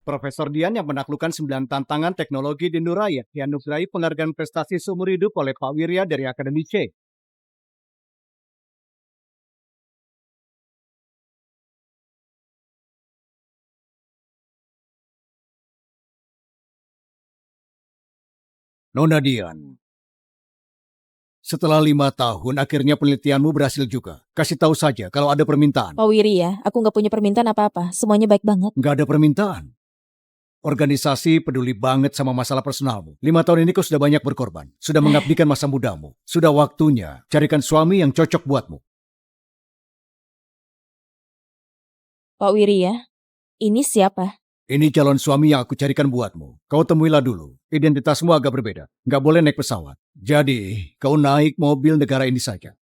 Profesor Dian yang menaklukkan 9 tantangan teknologi di Nuraya dianugerahi penghargaan prestasi seumur hidup oleh Pak Wirya dari Akademi C. Nona Dian, setelah 5 tahun akhirnya penelitianmu berhasil juga. Kasih tahu saja kalau ada permintaan. Pak Wiri ya, aku nggak punya permintaan apa-apa. Semuanya baik banget. Nggak ada permintaan. Organisasi peduli banget sama masalah personalmu. 5 tahun ini kau sudah banyak berkorban. Sudah mengabdikan masa mudamu. Sudah waktunya carikan suami yang cocok buatmu. Pak Wiri ya, ini siapa? Ini calon suami yang aku carikan buatmu. Kau temuilah dulu. Identitasmu agak berbeda. Nggak boleh naik pesawat. Jadi, kau naik mobil negara ini saja.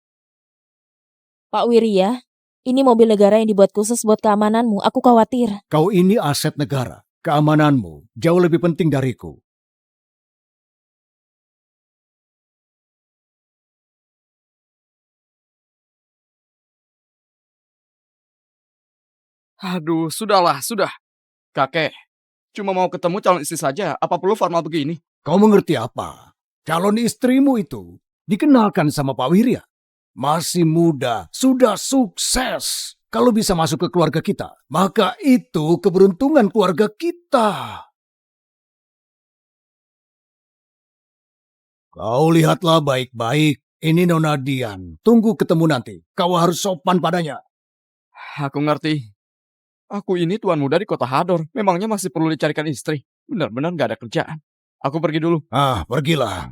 Pak Wiri ya, ini mobil negara yang dibuat khusus buat keamananmu. Aku khawatir. Kau ini aset negara. Keamananmu jauh lebih penting dariku. Aduh, sudahlah, sudah. Kakek, cuma mau ketemu calon istri saja. Apa perlu formal begini? Kau mengerti apa? Calon istrimu itu dikenalkan sama Pak Wirya. Masih muda, sudah sukses. Kalau bisa masuk ke keluarga kita, maka itu keberuntungan keluarga kita. Kau lihatlah baik-baik. Ini Nona Dian. Tunggu ketemu nanti. Kau harus sopan padanya. Aku ngerti. Aku ini tuan muda di kota Hador. Memangnya masih perlu dicarikan istri. Benar-benar gak ada kerjaan. Aku pergi dulu. Pergilah.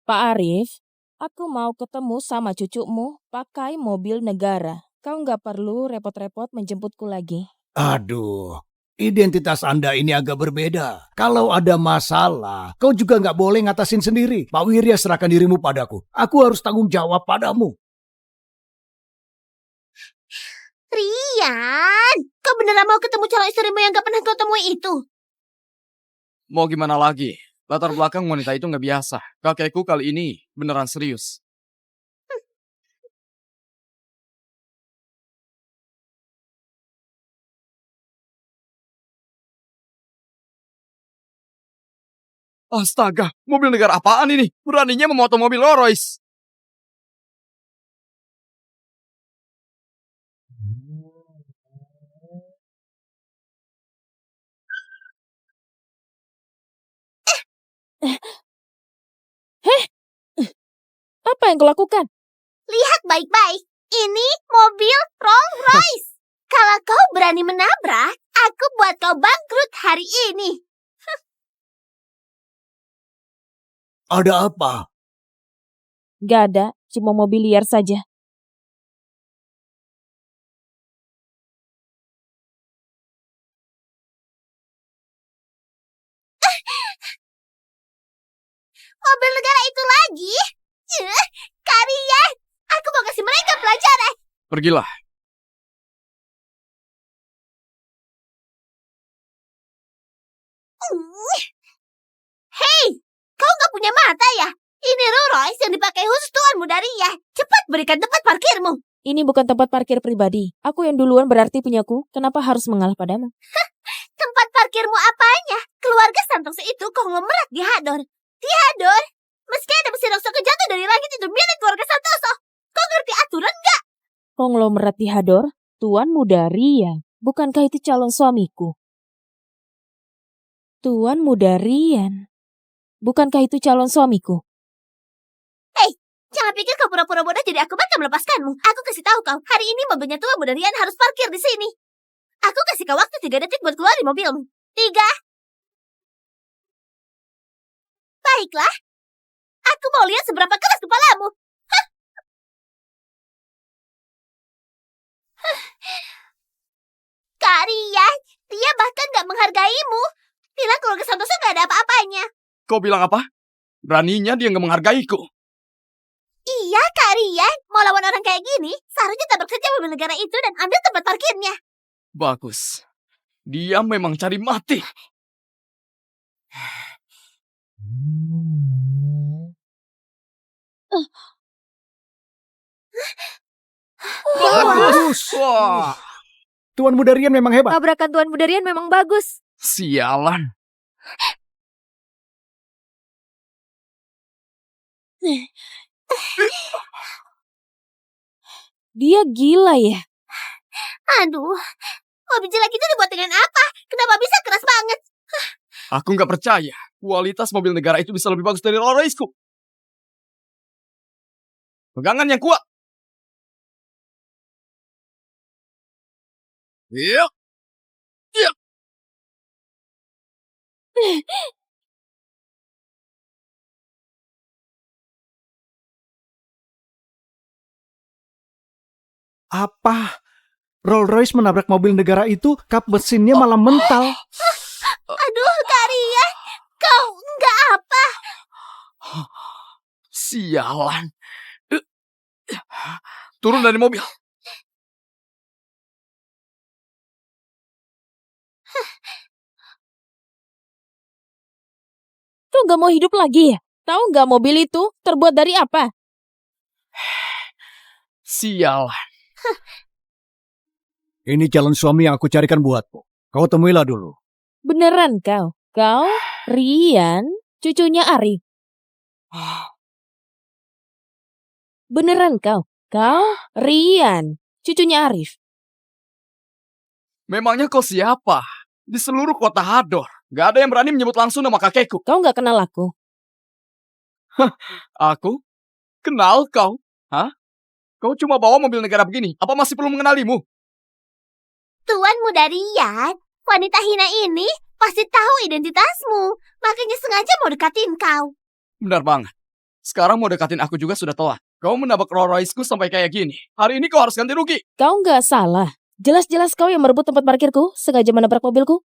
Pak Arif, aku mau ketemu sama cucumu pakai mobil negara. Kau nggak perlu repot-repot menjemputku lagi. Aduh, identitas Anda ini agak berbeda. Kalau ada masalah, kau juga nggak boleh ngatasin sendiri. Pak Wirya serahkan dirimu padaku. Aku harus tanggung jawab padamu. Rian, kau beneran mau ketemu calon istrimu yang gak pernah kau temui itu? Mau gimana lagi? Latar belakang wanita itu gak biasa. Kakekku kali ini beneran serius. Astaga, mobil negara apaan ini? Beraninya memotong mobil Rolls Royce. Apa yang kau lakukan? Lihat baik-baik, ini mobil Rolls Royce. Kalau kau berani menabrak, aku buat kau bangkrut hari ini. Ada apa? Gak ada, cuma mobil liar saja. Mobil negara itu lagi? Kalian, aku mau kasih mereka pelajaran. Pergilah. Hei, kau gak punya mata ya? Ini Rolls Royce yang dipakai khusus Tuan Mudaria. Cepat berikan tempat parkirmu. Ini bukan tempat parkir pribadi. Aku yang duluan berarti punyaku. Kenapa harus mengalah padamu? Tempat parkirmu apanya? Keluarga Santoso itu konglomerat di Hador. Di Hador, meski ada mesin raksasa jatuh dari langit itu milik keluarga Santoso. Kau ngerti aturan nggak? Konglomerat di Hador? Tuan Muda Rian. Bukankah itu calon suamiku? Tuan Muda Rian. Bukankah itu calon suamiku? Hei, jangan pikir kau pura-pura bodoh jadi aku bakal melepaskanmu. Aku kasih tahu kau, hari ini mobilnya Tuan Muda Rian harus parkir di sini. Aku kasih kau waktu 3 detik buat keluar di mobilmu. 3. Baiklah. Aku mau lihat seberapa keras kepalamu. Kak Rian, dia bahkan gak menghargaimu. Bilang keluarga Santoso gak ada apa-apanya. Kau bilang apa? Beraninya dia gak menghargaiku. Iya, Kak Rian. Mau lawan orang kayak gini, seharusnya tabrak saja mobil negara itu dan ambil tempat parkirnya. Bagus. Dia memang cari mati. Bagus. Wah. Tuan Muda Rian memang hebat. Tabrakan Tuan Muda Rian memang bagus. Sialan. Dia gila ya. Aduh, mobil jelek itu dibuat dengan apa? Kenapa bisa keras banget? Aku nggak percaya. Kualitas mobil negara itu bisa lebih bagus dari Rolls Royce-ku. Pegangan yang kuat. Iya. Iya. Apa? Rolls Royce menabrak mobil negara itu, kap mesinnya malah mental. Aduh, Kak Rian, kau nggak apa? Sialan. Turun dari mobil. Kau gak mau hidup lagi ya? Tahu gak mobil itu terbuat dari apa? Sialan. Ini calon suami yang aku carikan buatmu. Kau temuilah dulu. Beneran kau? Kau, Rian, cucunya Arif. Beneran kau? Kau, Rian, cucunya Arif. Memangnya kau siapa? Di seluruh kota Hador, gak ada yang berani menyebut langsung nama kakekku. Kau gak kenal aku? Aku? Kenal kau? Hah? Kau cuma bawa mobil negara begini. Apa masih perlu mengenalimu? Tuan Muda Rian, wanita hina ini pasti tahu identitasmu. Makanya sengaja mau dekatin kau. Benar banget. Sekarang mau dekatin aku juga sudah telat. Kau menabrak Rolls Royce-ku sampai kayak gini. Hari ini kau harus ganti rugi. Kau gak salah. Jelas-jelas kau yang merebut tempat parkirku, sengaja menabrak mobilku.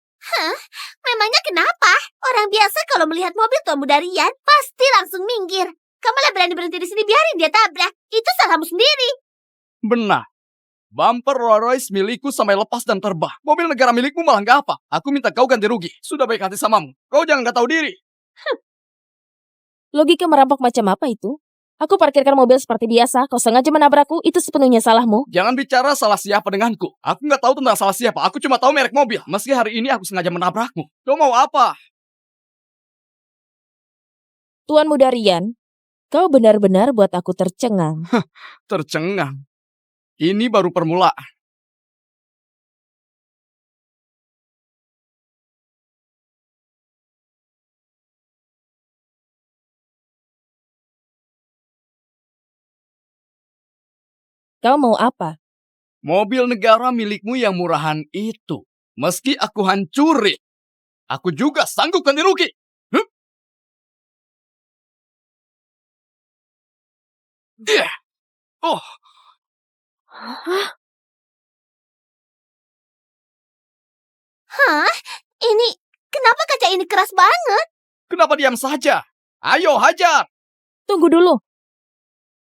Memangnya kenapa? Orang biasa kalau melihat mobil Tuan Muda Rian pasti langsung minggir. Kamu malah berani berhenti di sini, biarin dia tabrak. Itu salahmu sendiri. Benar. Bumper Rolls Royce milikku sampai lepas dan terbang. Mobil negara milikmu malah gak apa. Aku minta kau ganti rugi. Sudah baik hati samamu. Kau jangan gak tahu diri. Logika merampok macam apa itu? Aku parkirkan mobil seperti biasa, kau sengaja menabrakku, itu sepenuhnya salahmu. Jangan bicara salah siapa denganku. Aku nggak tahu tentang salah siapa. Aku cuma tahu merek mobil. Meski hari ini aku sengaja menabrakmu. Kau mau apa? Tuan Muda Rian, kau benar-benar buat aku tercengang. Tercengang. Ini baru permulaan. Kau mau apa? Mobil negara milikmu yang murahan itu. Meski aku hancurin, aku juga sanggup ganti rugi. Huh? Oh, Hah? Ini, kenapa kaca ini keras banget? kenapa diam saja? Ayo, hajar! Tunggu dulu.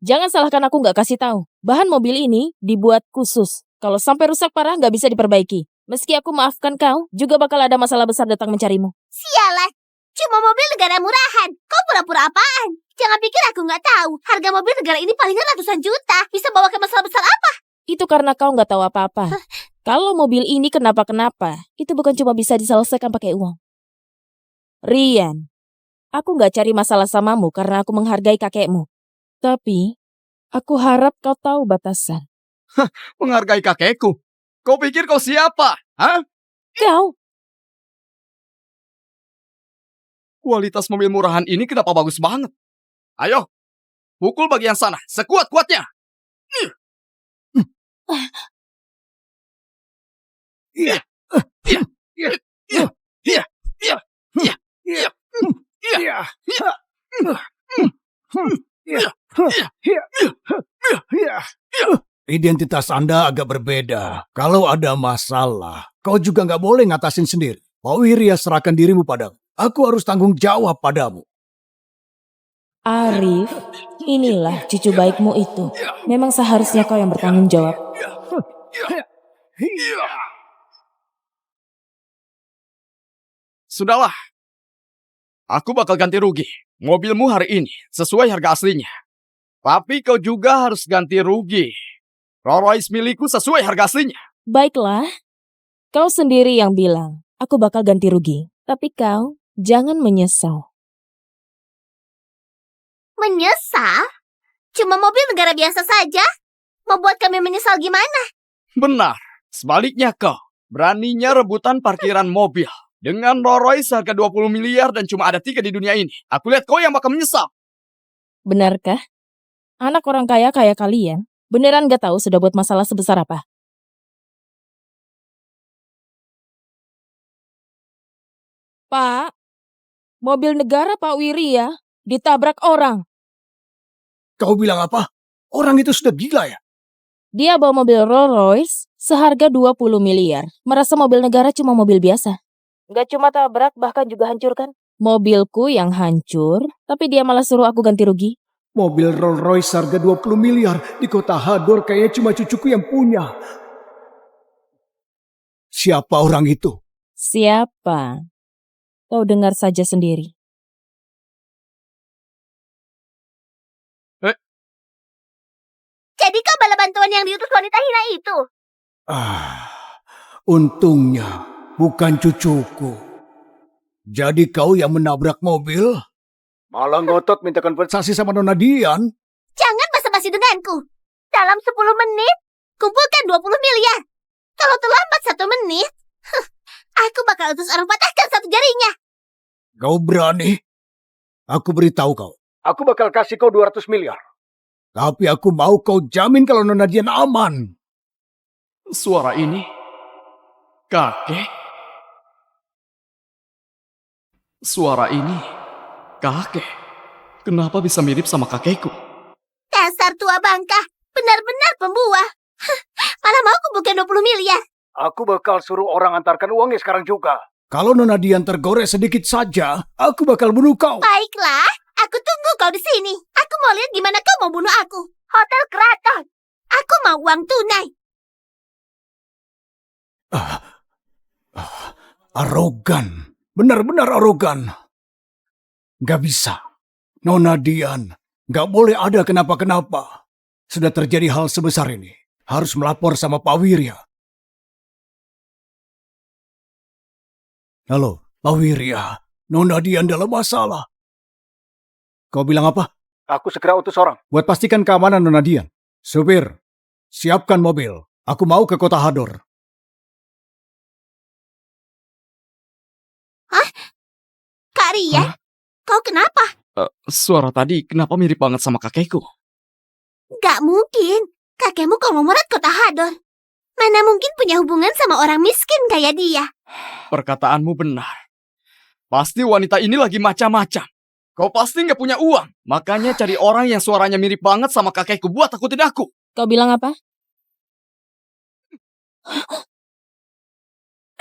Jangan salahkan aku nggak kasih tahu. Bahan mobil ini dibuat khusus. Kalau sampai rusak parah nggak bisa diperbaiki. Meski aku maafkan kau, juga bakal ada masalah besar datang mencarimu. Sialan, cuma mobil negara murahan. Kau pura-pura apaan? Jangan pikir aku nggak tahu. Harga mobil negara ini palingan ratusan juta. Bisa bawa ke masalah besar apa? Itu karena kau nggak tahu apa-apa. Kalau mobil ini kenapa-kenapa, itu bukan cuma bisa diselesaikan pakai uang. Rian, aku nggak cari masalah samamu karena aku menghargai kakekmu. Tapi, aku harap kau tahu batasan. Menghargai kakekku. Kau pikir kau siapa? Hah? Kau, Kualitas mobil murahan ini kenapa bagus banget? Ayo, pukul bagian sana, sekuat-kuatnya. Iya. Iya. Iya. Iya. Iya. Iya. Iya. Iya. Iya. Iya. Identitas Anda agak berbeda. Kalau ada masalah, kau juga nggak boleh ngatasin sendiri. Pak Wirya, serahkan dirimu padaku. Aku harus tanggung jawab padamu. Arif, inilah cucu baikmu itu. Memang seharusnya kau yang bertanggung jawab. Sudahlah. Aku bakal ganti rugi. Mobilmu hari ini sesuai harga aslinya. Tapi kau juga harus ganti rugi. Rolls Royce milikku sesuai harga aslinya. Baiklah, Kau sendiri yang bilang, aku bakal ganti rugi. Tapi kau jangan menyesal. Menyesal? Cuma mobil negara biasa saja? Membuat kami menyesal gimana? Benar. Sebaliknya kau. Beraninya rebutan parkiran mobil. Dengan Rolls Royce harga 20 miliar dan cuma ada 3 di dunia ini. Aku lihat kau yang bakal menyesal. Benarkah? Anak orang kaya kayak kalian, beneran gak tahu sudah buat masalah sebesar apa? Pak, mobil negara Pak Wiri ya, ditabrak orang. Kau bilang apa? Orang itu sudah gila ya? Dia bawa mobil Rolls Royce seharga 20 miliar. Merasa mobil negara cuma mobil biasa. Gak cuma tabrak, bahkan juga hancurkan. Mobilku yang hancur, tapi dia malah suruh aku ganti rugi. Mobil Rolls Royce harga 20 miliar di kota Hador kayaknya cuma cucuku yang punya. Siapa orang itu? Siapa? Kau dengar saja sendiri. Jadi kau bala bantuan yang diutus wanita hina itu? Untungnya bukan cucuku. Jadi kau yang menabrak mobil? Malah ngotot minta kompensasi sama Nona Dian. Jangan basa-basi denganku. Dalam 10 menit, kumpulkan 20 miliar. Kalau terlambat 1 menit, aku bakal utus orang patahkan 1 jarinya. Kau berani? Aku beritahu kau. Aku bakal kasih kau 200 miliar. Tapi aku mau kau jamin kalau Nona Dian aman. Suara ini. Kakek. Suara ini. Kakek. Kenapa bisa mirip sama kakekku? Dasar tua bangka, benar-benar pembuah. Malah mau kumpulkan 20 miliar. Aku bakal suruh orang antarkan uangnya sekarang juga. Kalau Nona Dian tergores sedikit saja, aku bakal bunuh kau. Baiklah, aku tunggu kau di sini. Aku mau lihat gimana kau mau bunuh aku. Hotel Keraton. Aku mau uang tunai. Arogan. Benar-benar arogan. Gak bisa. Nona Dian, gak boleh ada kenapa-kenapa. Sudah terjadi hal sebesar ini. Harus melapor sama Pak Wirya. Halo, Pak Wirya. Nona Dian dalam masalah. Kau bilang apa? Aku segera utus orang. Buat pastikan keamanan Nona Dian. Supir, siapkan mobil. Aku mau ke kota Hador. Kak Rian, kau kenapa? Suara tadi kenapa mirip banget sama kakekku? Gak mungkin. Kakekmu konglomerat kota Hador. Mana mungkin punya hubungan sama orang miskin kayak dia. Perkataanmu benar. Pasti wanita ini lagi macam-macam. Kau pasti nggak punya uang. Makanya cari orang yang suaranya mirip banget sama kakekku buat takutin aku. Kau bilang apa?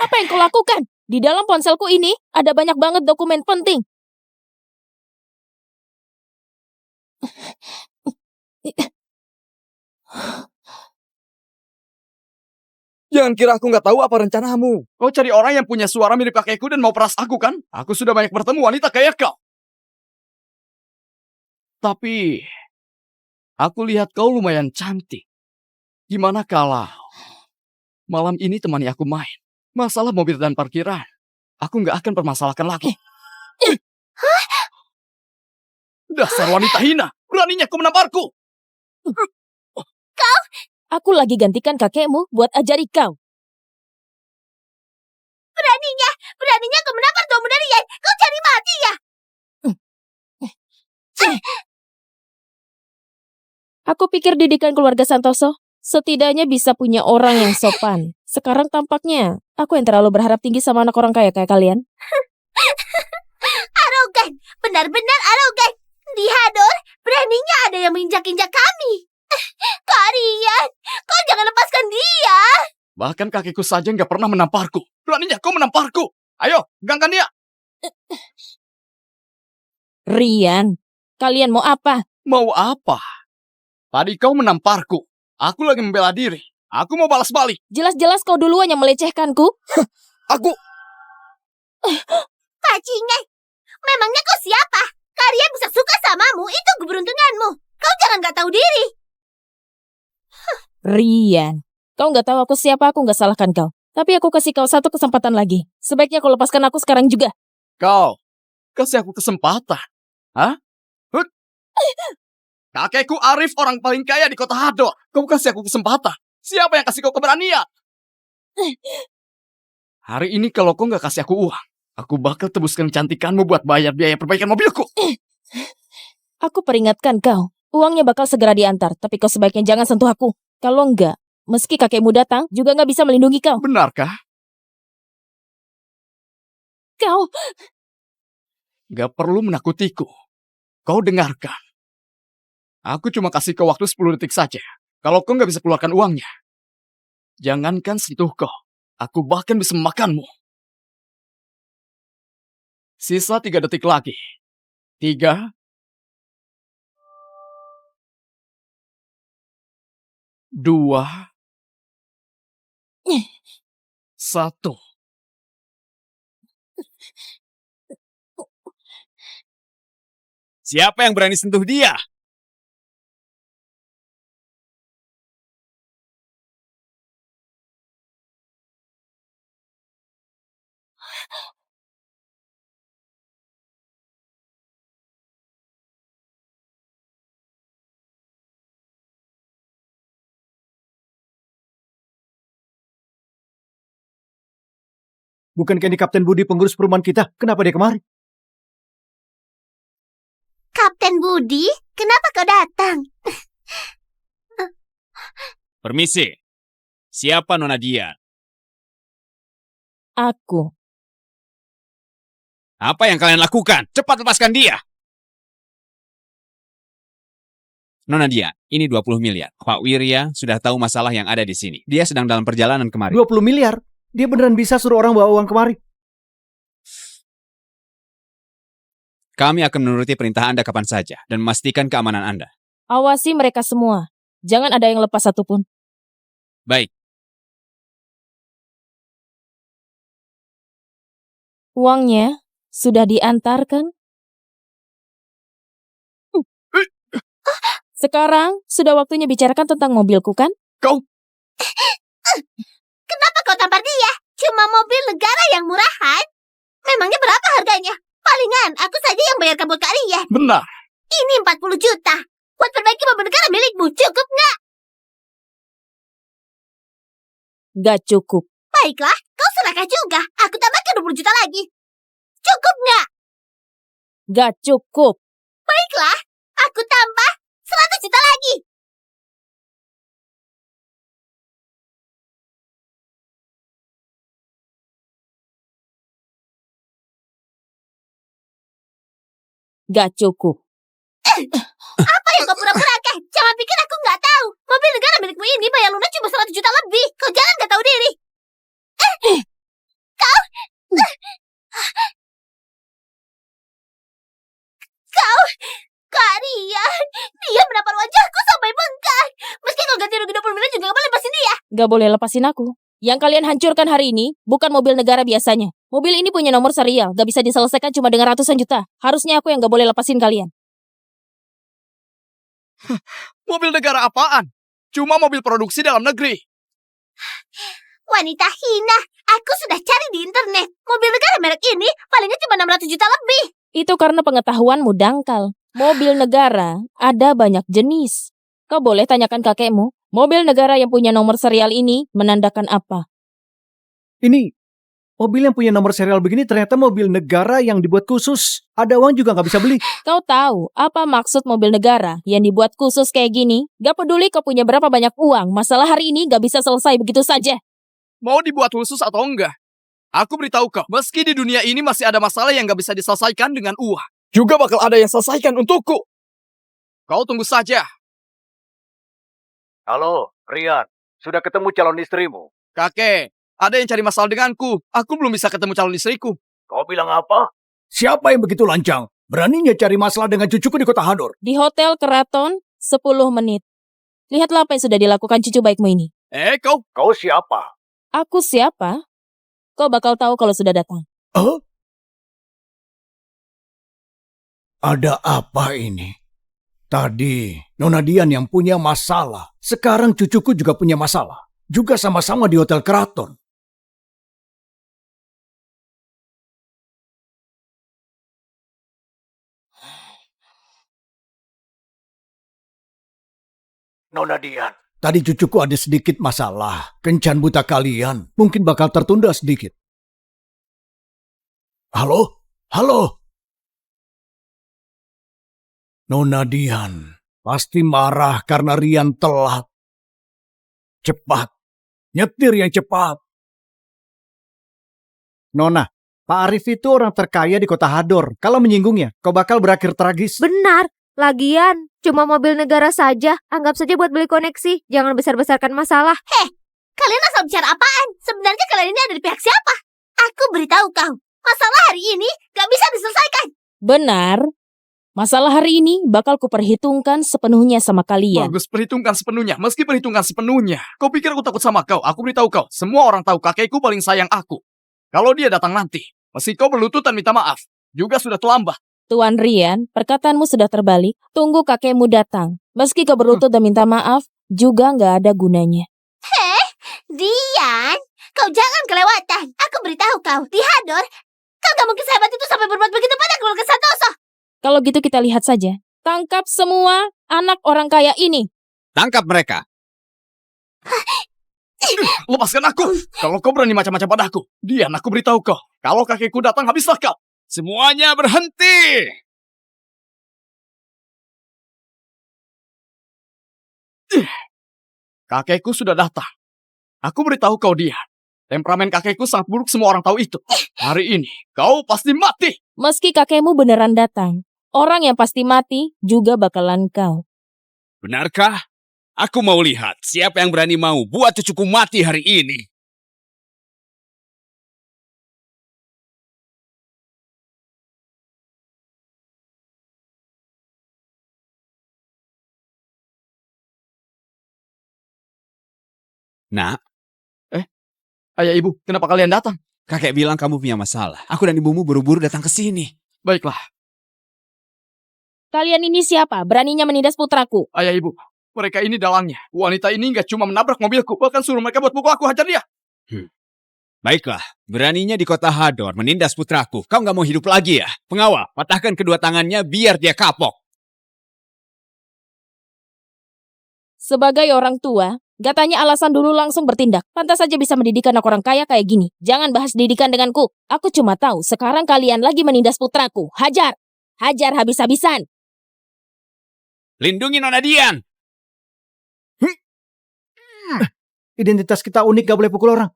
Apa yang kau lakukan? Di dalam ponselku ini ada banyak banget dokumen penting. Jangan kira aku nggak tahu apa rencanamu. Kau cari orang yang punya suara mirip kakekku dan mau peras aku kan? Aku sudah banyak bertemu wanita kayak kau. Tapi, aku lihat kau lumayan cantik. Gimana kalau malam ini temani aku main? Masalah mobil dan parkiran, aku nggak akan permasalahkan lagi. Dasar wanita hina, beraninya kau menamparku. Aku lagi gantikan kakekmu buat ajari kau. Beraninya kau menampar Tuan Muda Rian. Kau cari mati ya? Aku pikir didikan keluarga Santoso setidaknya bisa punya orang yang sopan. Sekarang tampaknya aku yang terlalu berharap tinggi sama anak orang kaya kayak kalian. Arogan, benar-benar arogan. Di Hador, beraninya ada yang menginjak-injak kami. Kak Rian, kau jangan lepaskan dia. Bahkan kakekku saja nggak pernah menamparku. Beraninya kau menamparku. Ayo, gangkan dia. Rian, kalian mau apa? Mau apa? Tadi kau menamparku. Aku lagi membela diri. Aku mau balas balik. Jelas-jelas kau duluan yang melecehkanku. Aku... Pacingan, memangnya kau siapa? Kak Rian bisa suka samamu, itu keberuntunganmu. Kau jangan gak tahu diri. Rian, kau nggak tahu aku siapa, aku nggak salahkan kau. Tapi aku kasih kau satu kesempatan lagi. Sebaiknya kau lepaskan aku sekarang juga. Kau kasih aku kesempatan. Hah? Hut. Kakekku Arif orang paling kaya di kota Hador. Kau kasih aku kesempatan. Siapa yang kasih kau keberanian? Hari ini kalau kau nggak kasih aku uang, aku bakal tebuskan kecantikanmu buat bayar biaya perbaikan mobilku. Aku peringatkan kau. Uangnya bakal segera diantar. Tapi kau sebaiknya jangan sentuh aku. Kalau enggak, meski kakekmu datang, juga nggak bisa melindungi kau. Benarkah? Kau... Gak perlu menakutiku. Kau dengarkan. Aku cuma kasih kau waktu 10 detik saja. Kalau kau nggak bisa keluarkan uangnya, jangankan sentuh kau. Aku bahkan bisa memakanmu. Sisa 3 detik lagi. 3, 2, 1. Siapa yang berani sentuh dia? Bukankah ini Kapten Budi pengurus perumahan kita? Kenapa dia kemari? Kapten Budi, kenapa kau datang? Permisi. Siapa Nona Dian? Aku. Apa yang kalian lakukan? Cepat lepaskan dia. Nona Dian, ini 20 miliar. Pak Wirya sudah tahu masalah yang ada di sini. Dia sedang dalam perjalanan kemari. 20 miliar? Dia beneran bisa suruh orang bawa uang kemari? Kami akan menuruti perintah Anda kapan saja dan memastikan keamanan Anda. Awasi mereka semua. Jangan ada yang lepas satupun. Baik. Uangnya sudah diantarkan? Sekarang sudah waktunya bicarakan tentang mobilku, kan? Kau Kenapa kau tampar dia? Cuma mobil negara yang murahan. Memangnya berapa harganya? Palingan aku saja yang bayarkan buat Kak Rian. benar. Ini 40 juta. Buat perbaiki mobil negara milikmu, cukup nggak? Gak cukup. Baiklah, kau serahkan juga. Aku tambahkan 20 juta lagi. Cukup nggak? Gak cukup. Baiklah, aku tambah 100 juta lagi. Gak cukup. Apa yang kau pura-purakan? Jangan pikir aku nggak tahu. Mobil negara milikmu ini bayar lunas cuma 100 juta lebih. Kau jangan nggak tahu diri. Kau, Kak Rian, dia menampar wajahku sampai bengkak. Meski kau ganti rugi 20 miliar juga nggak boleh lepasin dia. Gak boleh lepasin aku. Yang kalian hancurkan hari ini bukan mobil negara biasanya. Mobil ini punya nomor serial. Gak bisa diselesaikan cuma dengan ratusan juta. Harusnya aku yang gak boleh lepasin kalian. Mobil negara apaan? Cuma mobil produksi dalam negeri. Wanita hina, aku sudah cari di internet. Mobil negara merek ini palingnya cuma 600 juta lebih. Itu karena pengetahuanmu dangkal. Mobil negara ada banyak jenis. Kau boleh tanyakan kakekmu, mobil negara yang punya nomor serial ini menandakan apa? Ini, mobil yang punya nomor serial begini ternyata mobil negara yang dibuat khusus. Ada uang juga nggak bisa beli. Kau tahu apa maksud mobil negara yang dibuat khusus kayak gini? Gak peduli kau punya berapa banyak uang, masalah hari ini gak bisa selesai begitu saja. Mau dibuat khusus atau enggak? Aku beritahu kau, meski di dunia ini masih ada masalah yang gak bisa diselesaikan dengan uang, juga bakal ada yang selesaikan untukku. Kau tunggu saja. Halo, Rian. Sudah ketemu calon istrimu? Kakek, ada yang cari masalah denganku. Aku belum bisa ketemu calon istriku. Kau bilang apa? Siapa yang begitu lancang? Beraninya cari masalah dengan cucuku di kota Hador. Di Hotel Keraton, 10 menit. Lihatlah apa yang sudah dilakukan cucu baikmu ini. Kau? Kau siapa? Aku siapa? Kau bakal tahu kalau sudah datang. Ada apa ini? Tadi, Nona Dian yang punya masalah. Sekarang cucuku juga punya masalah. Juga sama-sama di Hotel Keraton. Nona Dian. Tadi cucuku ada sedikit masalah. Kencan buta kalian. Mungkin bakal tertunda sedikit. Halo? Halo? Nona Dian pasti marah karena Rian telat. Cepat. Nyetir yang cepat. Nona, Pak Arif itu orang terkaya di kota Hador. Kalau menyinggungnya, kau bakal berakhir tragis. Benar. Lagian, cuma mobil negara saja. Anggap saja buat beli koneksi. Jangan besar-besarkan masalah. Kalian asal bicara apaan? Sebenarnya kalian ini ada di pihak siapa? Aku beritahu kau, masalah hari ini gak bisa diselesaikan. Benar. Masalah hari ini bakal kuperhitungkan sepenuhnya sama kalian. Bagus, perhitungkan sepenuhnya. Meski perhitungkan sepenuhnya. Kau pikir aku takut sama kau? Aku beritahu kau. Semua orang tahu kakekku paling sayang aku. Kalau dia datang nanti, meski kau berlutut dan minta maaf, juga sudah terlambat. Tuan Rian, perkataanmu sudah terbalik. Tunggu kakekmu datang. Meski kau berlutut dan minta maaf, juga nggak ada gunanya. Dian, kau jangan kelewatan. Aku beritahu kau, di Hador, kau gak mungkin sehebat itu sampai berbuat begitu pada keluarga Santoso. Kalau gitu kita lihat saja. Tangkap semua anak orang kaya ini. Tangkap mereka. Lepaskan aku. Kalau kau berani macam-macam padaku, Dian, aku beritahu kau. Kalau kakekku datang, habislah kau. Semuanya berhenti. Kakekku sudah datang. Aku beritahu kau, Dian. Temperamen kakekku sangat buruk, semua orang tahu itu. Hari ini, kau pasti mati. Meski kakekmu beneran datang, orang yang pasti mati juga bakalan kau. Benarkah? Aku mau lihat siapa yang berani mau buat cucuku mati hari ini. Nak, Ayah ibu, kenapa kalian datang? kakek bilang kamu punya masalah. Aku dan ibumu buru-buru datang ke sini. Baiklah, Kalian ini siapa? Beraninya menindas putraku. ayah ibu. Mereka ini dalangnya. Wanita ini nggak cuma menabrak mobilku, bahkan suruh mereka buat pukul aku, hajar dia. Baiklah, beraninya di kota Hador menindas putraku. Kau nggak mau hidup lagi ya? Pengawal, patahkan kedua tangannya biar dia kapok. Sebagai orang tua, gak tanya alasan dulu langsung bertindak. Pantas saja bisa mendidik anak orang kaya kayak gini. Jangan bahas didikan denganku. Aku cuma tahu sekarang kalian lagi menindas putraku. Hajar! Hajar habis-habisan. Lindungi Nona Dian. Identitas kita unik, gak boleh pukul orang.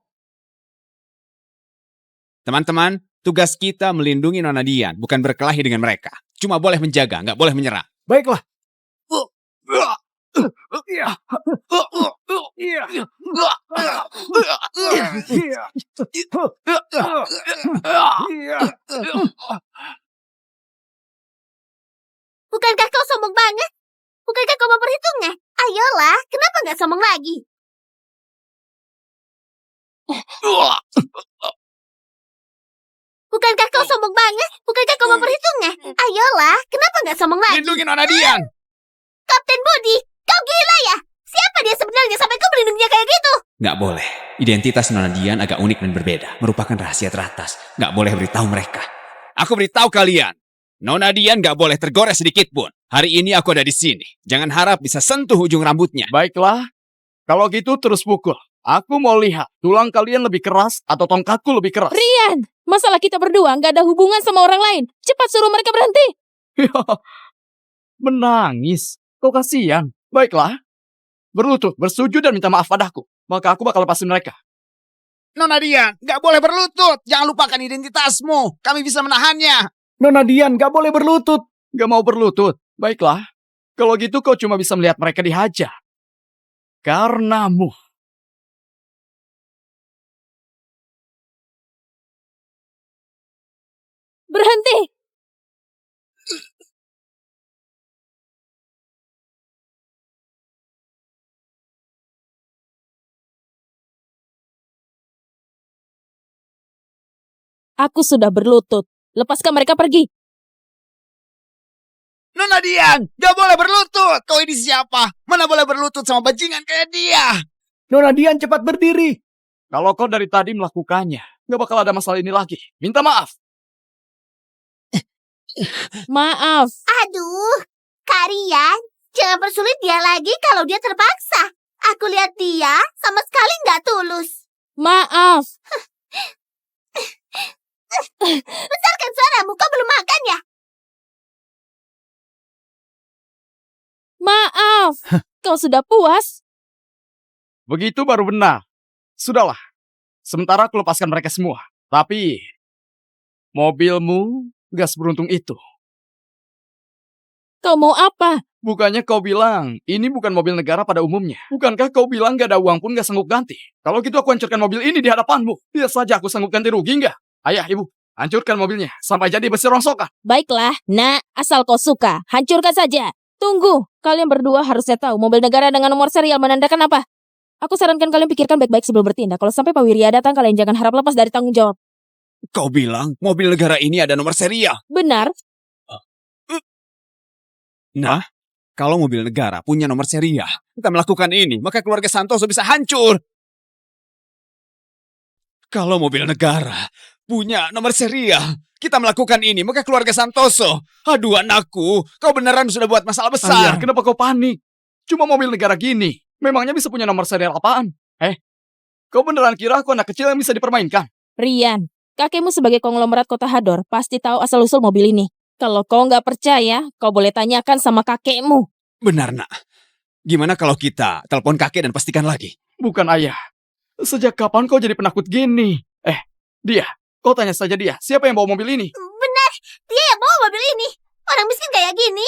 Teman-teman, tugas kita melindungi Nona Dian, bukan berkelahi dengan mereka. Cuma boleh menjaga, nggak boleh menyerang. Baiklah. Bukankah kau sombong banget? Bukankah kau mau perhitungnya? Ayolah, kenapa gak sombong lagi? Bukankah kau sombong banget? Bukankah kau mau perhitungnya? Ayolah, kenapa gak sombong lagi? Lindungi Nona Dian. Kapten Budi, kau gila ya? Siapa dia sebenarnya sampai kau melindunginya kayak gitu? Nggak boleh. Identitas Nona Dian agak unik dan berbeda. Merupakan rahasia teratas. Nggak boleh beritahu mereka. Aku beritahu kalian. Nona Dian nggak boleh tergores sedikit pun. Hari ini aku ada di sini. Jangan harap bisa sentuh ujung rambutnya. Baiklah, kalau gitu terus pukul. Aku mau lihat tulang kalian lebih keras atau tongkatku lebih keras. Rian, masalah kita berdua nggak ada hubungan sama orang lain. Cepat suruh mereka berhenti. Menangis. Kau kasihan. Baiklah. Berlutut, bersujud dan minta maaf padaku. Maka aku bakal lepasin mereka. Nona Dian, nggak boleh berlutut. Jangan lupakan identitasmu. Kami bisa menahannya. Nona Dian gak boleh berlutut. Gak mau berlutut. Baiklah. Kalau gitu kau cuma bisa melihat mereka dihajar. Karenamu. Berhenti. Aku sudah berlutut. Lepaskan mereka pergi. Nona Dian, nggak boleh berlutut. Kau ini siapa? Mana boleh berlutut sama bajingan kayak dia? Nona Dian cepat berdiri. Kalau kau dari tadi melakukannya, gak bakal ada masalah ini lagi. Minta maaf. Maaf. Aduh, Karian, Jangan persulit dia lagi kalau dia terpaksa. Aku lihat dia sama sekali nggak tulus. Maaf. Besarkan suaramu, kau belum makan ya? Maaf. Kau sudah puas? Begitu baru benar. Sudahlah. Sementara aku lepaskan mereka semua. Tapi mobilmu gak seberuntung itu. Kau mau apa? Bukannya kau bilang ini bukan mobil negara pada umumnya. Bukankah kau bilang gak ada uang pun gak sanggup ganti? Kalau gitu aku hancurkan mobil ini di hadapanmu. Lihat saja aku sanggup ganti rugi nggak? Ayah, ibu, hancurkan mobilnya sampai jadi besi rongsokan. Baiklah, nak, asal kau suka, hancurkan saja. Tunggu, kalian berdua harusnya tahu mobil negara dengan nomor serial menandakan apa. Aku sarankan kalian pikirkan baik-baik sebelum bertindak. Kalau sampai Pak Wirya datang, kalian jangan harap lepas dari tanggung jawab. Kau bilang mobil negara ini ada nomor serial. Benar? Nah, kalau mobil negara punya nomor serial, kita melakukan ini, maka keluarga Santoso bisa hancur. Kalau mobil negara punya nomor serial, kita melakukan ini, maka keluarga Santoso. Aduh anakku, kau beneran sudah buat masalah Ayah, besar. kenapa kau panik? Cuma mobil negara gini. Memangnya bisa punya nomor serial apaan? Kau beneran kira aku anak kecil yang bisa dipermainkan? Rian, kakekmu sebagai konglomerat kota Hador pasti tahu asal-usul mobil ini. Kalau kau nggak percaya, kau boleh tanyakan sama kakekmu. Benar nak. Gimana kalau kita telepon kakek dan pastikan lagi? Bukan ayah. Sejak kapan kau jadi penakut gini? Dia. Kau tanya saja dia. Siapa yang bawa mobil ini? Benar, dia yang bawa mobil ini. Orang miskin kayak gini,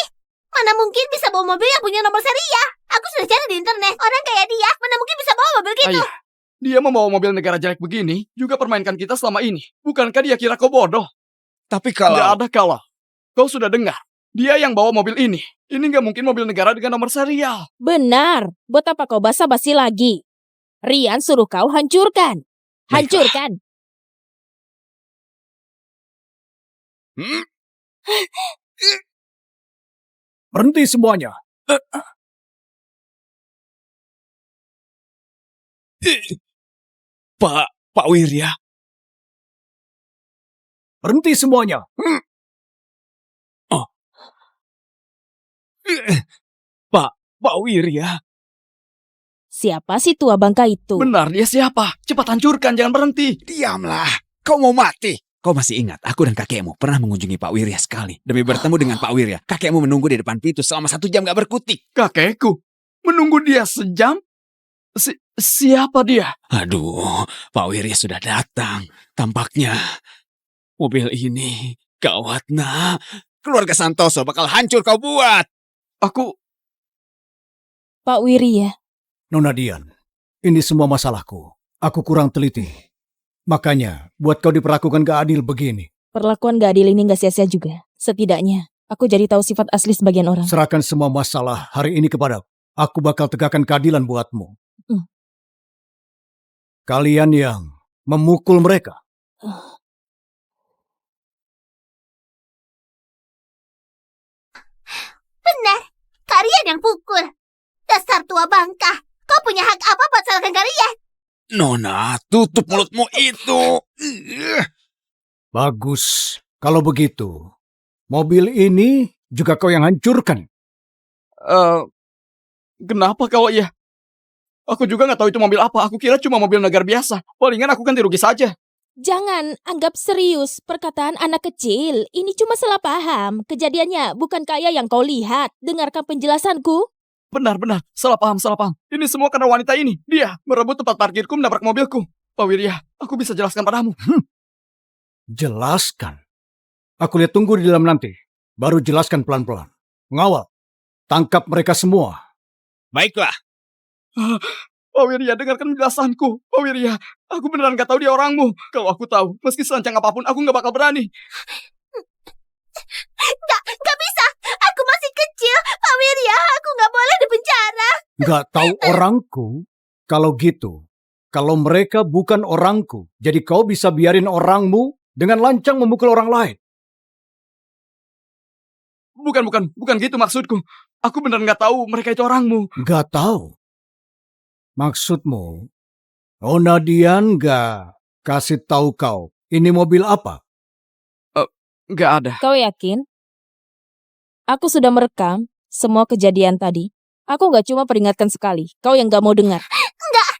mana mungkin bisa bawa mobil yang punya nomor serial? Aku sudah cari di internet. Orang kayak dia, mana mungkin bisa bawa mobil gitu? Ayah, dia membawa mobil negara jelek begini juga permainkan kita selama ini. Bukankah dia kira kau bodoh? Tapi Tidak kalau... ada kalau. Kau sudah dengar. Dia yang bawa mobil ini. Ini nggak mungkin mobil negara dengan nomor serial. Benar, buat apa kau basa-basi lagi? Rian suruh kau hancurkan. Hancurkan. Berhenti semuanya. Pak Wirya. Berhenti semuanya. Pak Wirya. Siapa sih tua bangka itu? Benar, dia siapa? Cepat hancurkan, jangan berhenti. Diamlah. Kau mau mati. Kau masih ingat, aku dan kakekmu pernah mengunjungi Pak Wirya sekali. Demi bertemu dengan Pak Wirya, kakekmu menunggu di depan pintu selama 1 jam gak berkutik. Kakekku? Menunggu dia sejam? Siapa dia? Aduh, Pak Wirya sudah datang. Tampaknya mobil ini gawat nak. Keluarga Santoso bakal hancur kau buat. Aku... Pak Wirya. Nona Dian, ini semua masalahku. Aku kurang teliti. Makanya, buat kau diperlakukan gak adil begini. Perlakuan gak adil ini gak sia-sia juga. Setidaknya, aku jadi tahu sifat asli sebagian orang. Serahkan semua masalah hari ini kepadaku. Aku bakal tegakkan keadilan buatmu. Kalian yang memukul mereka. Benar, kalian yang pukul. Dasar tua bangka. Kau punya hak apa buat salahkan kalian? Nona, tutup mulutmu itu. Bagus. Kalau begitu, mobil ini juga kau yang hancurkan. Kenapa kau ya? Aku juga nggak tahu itu mobil apa. Aku kira cuma mobil negara biasa. Palingan aku ganti rugi saja. Jangan anggap serius perkataan anak kecil. Ini cuma salah paham. Kejadiannya bukan kayak yang kau lihat. Dengarkan penjelasanku. Benar. Salah paham. Ini semua karena wanita ini. Dia merebut tempat parkirku, menabrak mobilku. Pak Wirya, aku bisa jelaskan padamu. Jelaskan. Aku lihat tunggu di dalam nanti. Baru jelaskan pelan-pelan. Mengawal. Tangkap mereka semua. Baiklah. Pak Wirya, dengarkan penjelasanku. Pak Wirya, aku beneran gak tahu dia orangmu. Kalau aku tahu, meski selancang apapun, aku gak bakal berani. Gak bisa. Aku masih kecil. Pak Wirya, aku gak boleh dipenjara. Gak tahu orangku? Kalau gitu, kalau mereka bukan orangku, jadi kau bisa biarin orangmu dengan lancang memukul orang lain. Bukan gitu maksudku. Aku beneran gak tahu mereka itu orangmu. Gak tahu. Maksudmu, Nona Dian gak kasih tahu kau ini mobil apa? Gak ada. Kau yakin? Aku sudah merekam Semua kejadian tadi, aku gak cuma peringatkan sekali. Kau yang gak mau dengar. Enggak.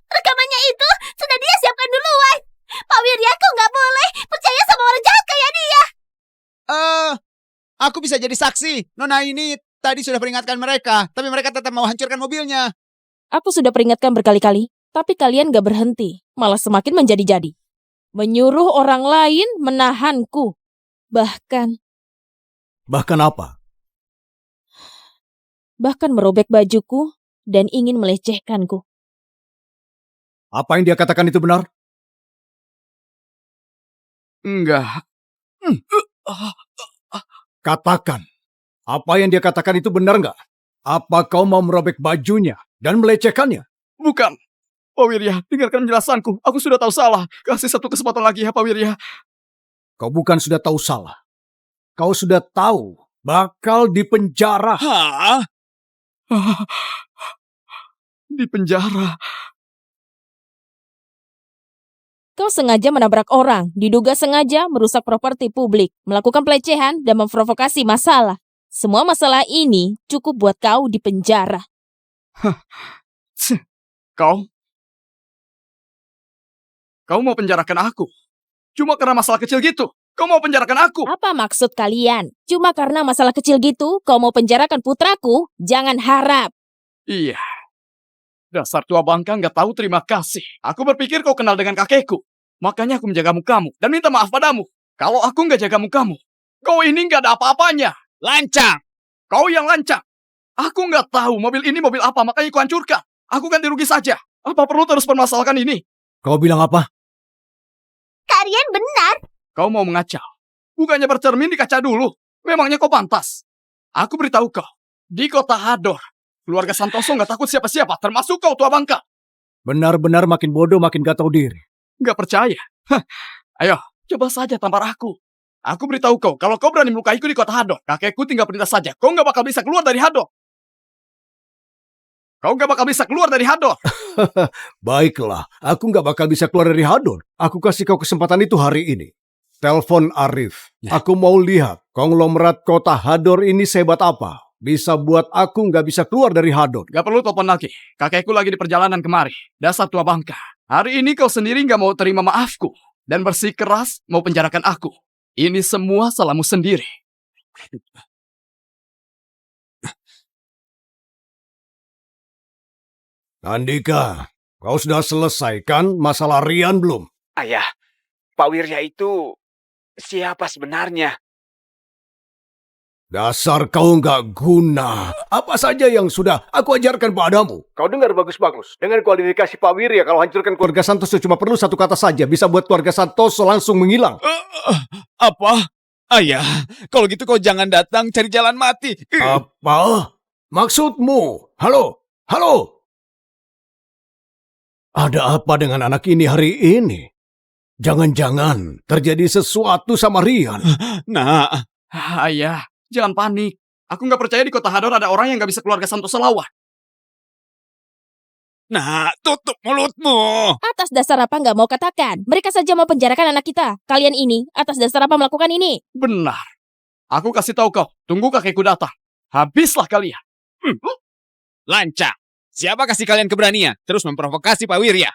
Rekamannya itu sudah dia siapkan duluan. Pak Wirya, kau nggak boleh percaya sama orang jahat kayak dia. Aku bisa jadi saksi. Nona ini tadi sudah peringatkan mereka, tapi mereka tetap mau hancurkan mobilnya. Aku sudah peringatkan berkali-kali, tapi kalian gak berhenti. Malah semakin menjadi-jadi. Menyuruh orang lain menahanku. Bahkan apa? merobek bajuku dan ingin melecehkanku. Apa yang dia katakan itu benar? Enggak. Katakan. Apa yang dia katakan itu benar nggak? Apa kau mau merobek bajunya dan melecehkannya? Bukan. Pak Wirya, dengarkan penjelasanku. Aku sudah tahu salah. Kasih satu kesempatan lagi ya, Pak Wirya. Kau bukan sudah tahu salah. Kau sudah tahu bakal dipenjara. Hah? Di penjara. Kau sengaja menabrak orang, diduga sengaja merusak properti publik, melakukan pelecehan dan memprovokasi masalah. Semua masalah ini cukup buat kau di penjara. Kau mau penjarakan aku? Cuma karena masalah kecil gitu? Kau mau penjarakan aku? Apa maksud kalian? Cuma karena masalah kecil gitu, kau mau penjarakan putraku? Jangan harap. Iya. Dasar tua bangka nggak tahu terima kasih. Aku berpikir kau kenal dengan kakekku. Makanya aku menjagamu kamu dan minta maaf padamu. Kalau aku nggak jagamu kamu, kau ini nggak ada apa-apanya. Lancang! Kau yang lancang. Aku nggak tahu mobil ini mobil apa, makanya ku hancurkan. Aku ganti rugi saja. Apa perlu terus permasalahkan ini? Kau bilang apa? Kalian benar. Kau mau mengacau. Bukannya bercermin di kaca dulu. Memangnya kau pantas. Aku beritahu kau. Di kota Hador, keluarga Santoso nggak takut siapa-siapa, termasuk kau tua bangka. Benar-benar makin bodoh makin gak tahu diri. Nggak percaya? Hah. Ayo, coba saja tampar aku. Aku beritahu kau, kalau kau berani melukaiku di kota Hador, kakekku tinggal perintah saja. Kau nggak bakal bisa keluar dari Hador. Kau nggak bakal bisa keluar dari Hador. Baiklah, aku nggak bakal bisa keluar dari Hador. Aku kasih kau kesempatan itu hari ini. Telepon Arif. Aku mau lihat konglomerat kota Hador ini sehebat apa. Bisa buat aku nggak bisa keluar dari Hador. Gak perlu telepon lagi. Kakekku lagi di perjalanan kemari. Dasar tua bangka. Hari ini kau sendiri nggak mau terima maafku. Dan bersikeras mau penjarakan aku. Ini semua salahmu sendiri. Andika, kau sudah selesaikan masalah Rian belum? Ayah, Pak Wirya itu siapa sebenarnya? Dasar kau nggak guna. Apa saja yang sudah aku ajarkan padamu. Kau dengar bagus-bagus. Dengan kualifikasi Pak Wirya kalau hancurkan Keluarga Santoso cuma perlu satu kata saja. Bisa buat keluarga Santoso langsung menghilang. Apa? Ayah, kalau gitu kau jangan datang cari jalan mati. Apa? Maksudmu? Halo? Halo? Ada apa dengan anak ini hari ini? Jangan-jangan terjadi sesuatu sama Rian. Nah, Ayah, jangan panik. Aku nggak percaya di kota Hador ada orang yang nggak bisa keluarga Santoso lawan. tutup mulutmu. Atas dasar apa nggak mau katakan? Mereka saja mau penjarakan anak kita. Kalian ini, atas dasar apa melakukan ini? Benar. Aku kasih tahu kau. Tunggu kakekku datang. Habislah kalian. Lancang. Siapa kasih kalian keberanian terus memprovokasi Pak Wirya?